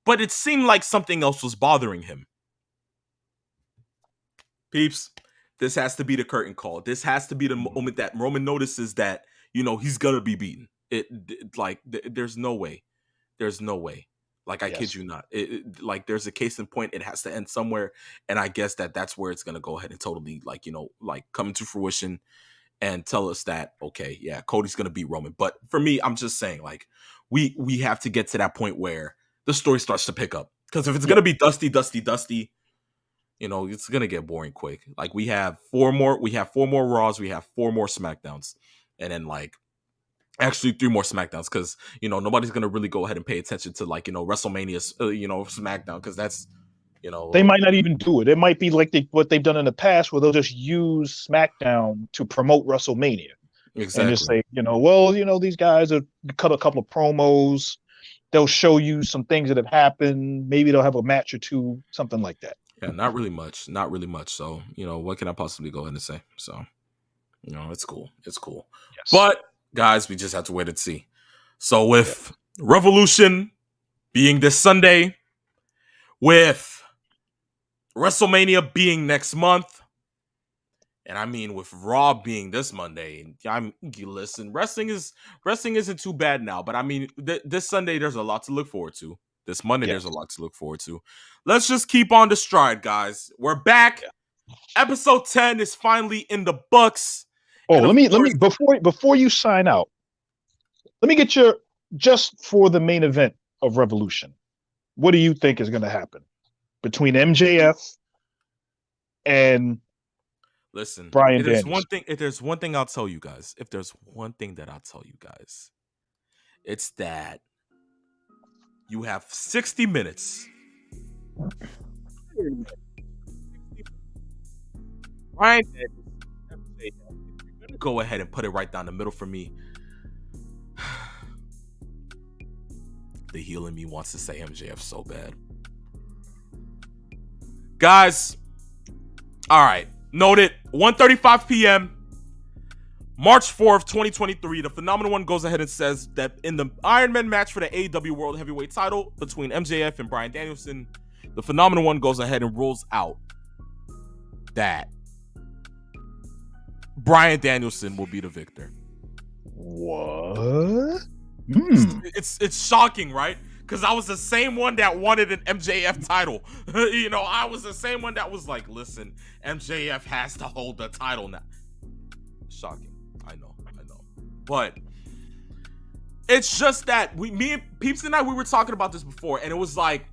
But it seemed like something else was bothering him. Peeps, this has to be the curtain call. This has to be the moment that Roman notices that, he's going to be beaten. There's no way. There's no way. Like, I kid Yes. you not. Like, there's a case in point. It has to end somewhere, and I guess that's where it's gonna go ahead and totally, like, like, come to fruition and tell us that, okay, yeah, Cody's gonna beat Roman. But for me, I'm just saying, like, we have to get to that point where the story starts to pick up. Because if it's gonna be Dusty, it's gonna get boring quick. Like, we have four more Raws, we have 4 more SmackDowns, and then, like, actually 3 more SmackDowns, because nobody's gonna really go ahead and pay attention to, like, WrestleMania's SmackDown, because that's They might not even do it. It might be like what they've done in the past, where they'll just use SmackDown to promote WrestleMania. exactly. And just say, these guys have cut a couple of promos. They'll show you some things that have happened. Maybe they'll have a match or two, something like that. Yeah, not really much. So, what can I possibly go ahead and say? So, it's cool. It's cool. Yes. But, guys, we just have to wait and see. So, with Revolution being this Sunday, with WrestleMania being next month, and I mean with Raw being this Monday, listen, wrestling isn't too bad now. But I mean, this Sunday there's a lot to look forward to. This Monday there's a lot to look forward to. Let's just keep on the stride, guys. We're back. Episode 10 is finally in the books. Oh, let me before you sign out, let me get your just for the main event of Revolution. What do you think is going to happen between MJF and Bryan Danielson? If there's one thing I'll tell you guys, it's that you have 60 minutes. Bryan Danielson, you're gonna go ahead and put it right down the middle for me. The heel in me wants to say MJF so bad. Guys, all right. Noted, 1:35 p.m., March 4th, 2023, the Phenomenal One goes ahead and says that in the Iron Man match for the AEW World Heavyweight title between MJF and Bryan Danielson, the Phenomenal One goes ahead and rules out that Bryan Danielson will be the victor. What? It's shocking, right? Because I was the same one that wanted an MJF title. I was the same one that was like, listen, MJF has to hold the title now. Shocking. I know. But it's just that me and Peeps and I, we were talking about this before, and it was like,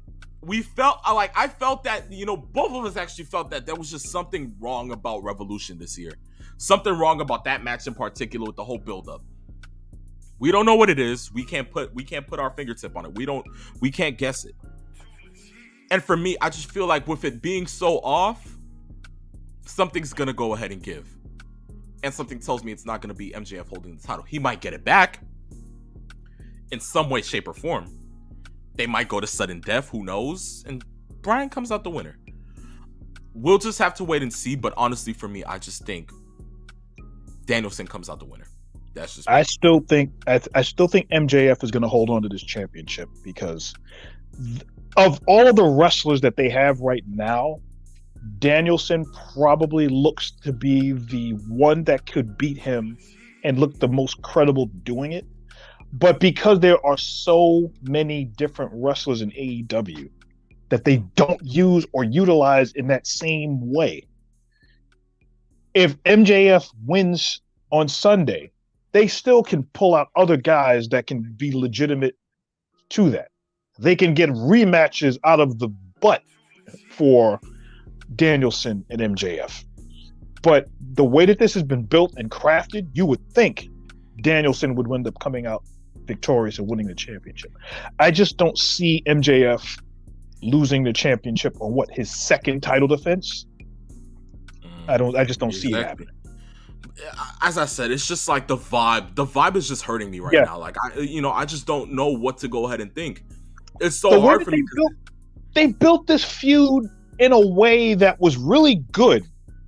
I felt that, both of us actually felt that there was just something wrong about Revolution this year. Something wrong about that match in particular with the whole build-up. We don't know what it is. We can't put our fingertip on it. We can't guess it. And for me, I just feel like with it being so off, something's gonna go ahead and give. And something tells me it's not gonna be MJF holding the title. He might get it back in some way, shape, or form. They might go to sudden death, who knows? And Bryan comes out the winner. We'll just have to wait and see, but honestly, for me, I just think Danielson comes out the winner. That's just I still think MJF is going to hold on to this championship because of all the wrestlers that they have right now, Danielson probably looks to be the one that could beat him and look the most credible doing it. But because there are so many different wrestlers in AEW that they don't use or utilize in that same way, if MJF wins on Sunday, they still can pull out other guys that can be legitimate to that. They can get rematches out of the butt for Danielson and MJF. But the way that this has been built and crafted, you would think Danielson would end up coming out victorious and winning the championship. I just don't see MJF losing the championship on his second title defense. I just don't see it happening. As I said, it's just like the vibe. The vibe is just hurting me right now. Like I just don't know what to go ahead and think. It's so hard for me. They built this feud in a way that was really good,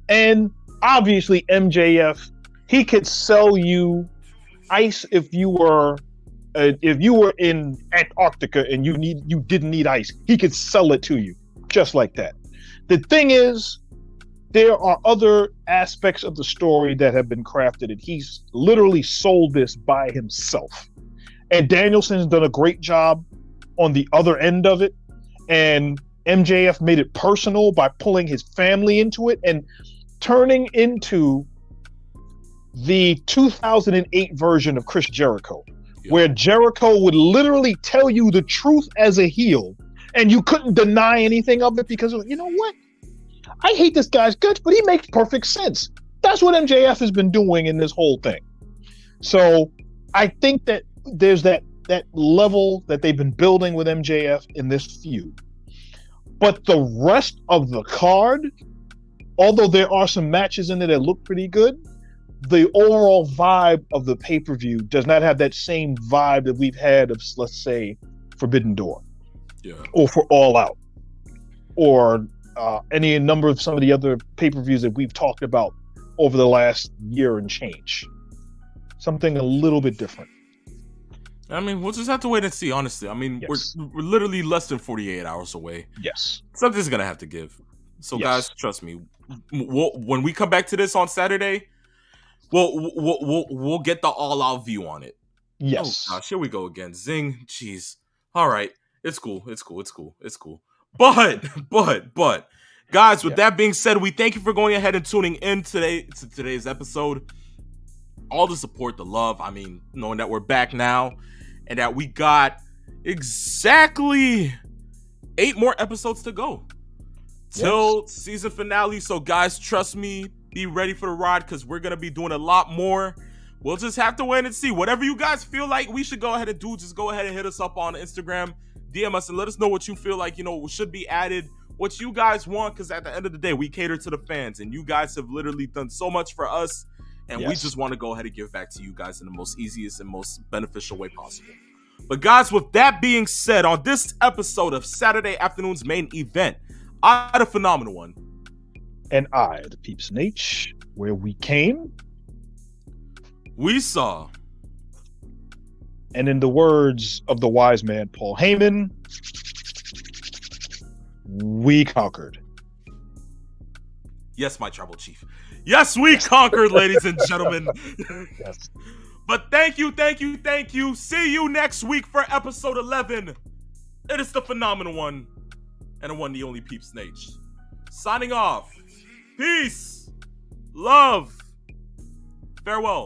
and obviously MJF, he could sell you ice if you were in Antarctica and you didn't need ice. He could sell it to you just like that. The thing is, there are other aspects of the story that have been crafted, and he's literally sold this by himself. And Danielson's done a great job on the other end of it, and MJF made it personal by pulling his family into it and turning into the 2008 version of Chris Jericho, where Jericho would literally tell you the truth as a heel, and you couldn't deny anything of it because, you know what? I hate this guy's guts, but he makes perfect sense. That's what MJF has been doing in this whole thing. So I think that there's that level that they've been building with MJF in this feud. But the rest of the card, although there are some matches in there that look pretty good, the overall vibe of the pay-per-view does not have that same vibe that we've had of, let's say, Forbidden Door, or for All Out, or any number of some of the other pay-per-views that we've talked about over the last year and change. Something a little bit different. I mean, we'll just have to wait and see, honestly. I mean, Yes. we're literally less than 48 hours away. Yes. Something's going to have to give. So, Yes. guys, trust me. When we come back to this on Saturday, we'll get the all-out view on it. Yes. Oh, gosh, here we go again. Zing. Jeez. All right. It's cool. But, guys, with that being said, we thank you for going ahead and tuning in to today's episode. All the support, the love. I mean, knowing that we're back now and that we got exactly 8 more episodes to go till season finale. So, guys, trust me, be ready for the ride because we're going to be doing a lot more. We'll just have to wait and see. Whatever you guys feel like we should go ahead and do, just go ahead and hit us up on Instagram, DM us, and let us know what you feel like, should be added, what you guys want, because at the end of the day, we cater to the fans, and you guys have literally done so much for us. And we just want to go ahead and give back to you guys in the most easiest and most beneficial way possible. But guys, with that being said, on this episode of Saturday Afternoon's Main Event, I, the Phenomenal One. And I, the Peeps and H, where we came. We saw. And in the words of the wise man, Paul Heyman, we conquered. Yes, my tribal chief. Yes, we conquered, ladies and gentlemen. Yes. But thank you. See you next week for episode 11. It is the Phenomenal One and the one, the only Peeps Nate. Signing off. Peace. Love. Farewell.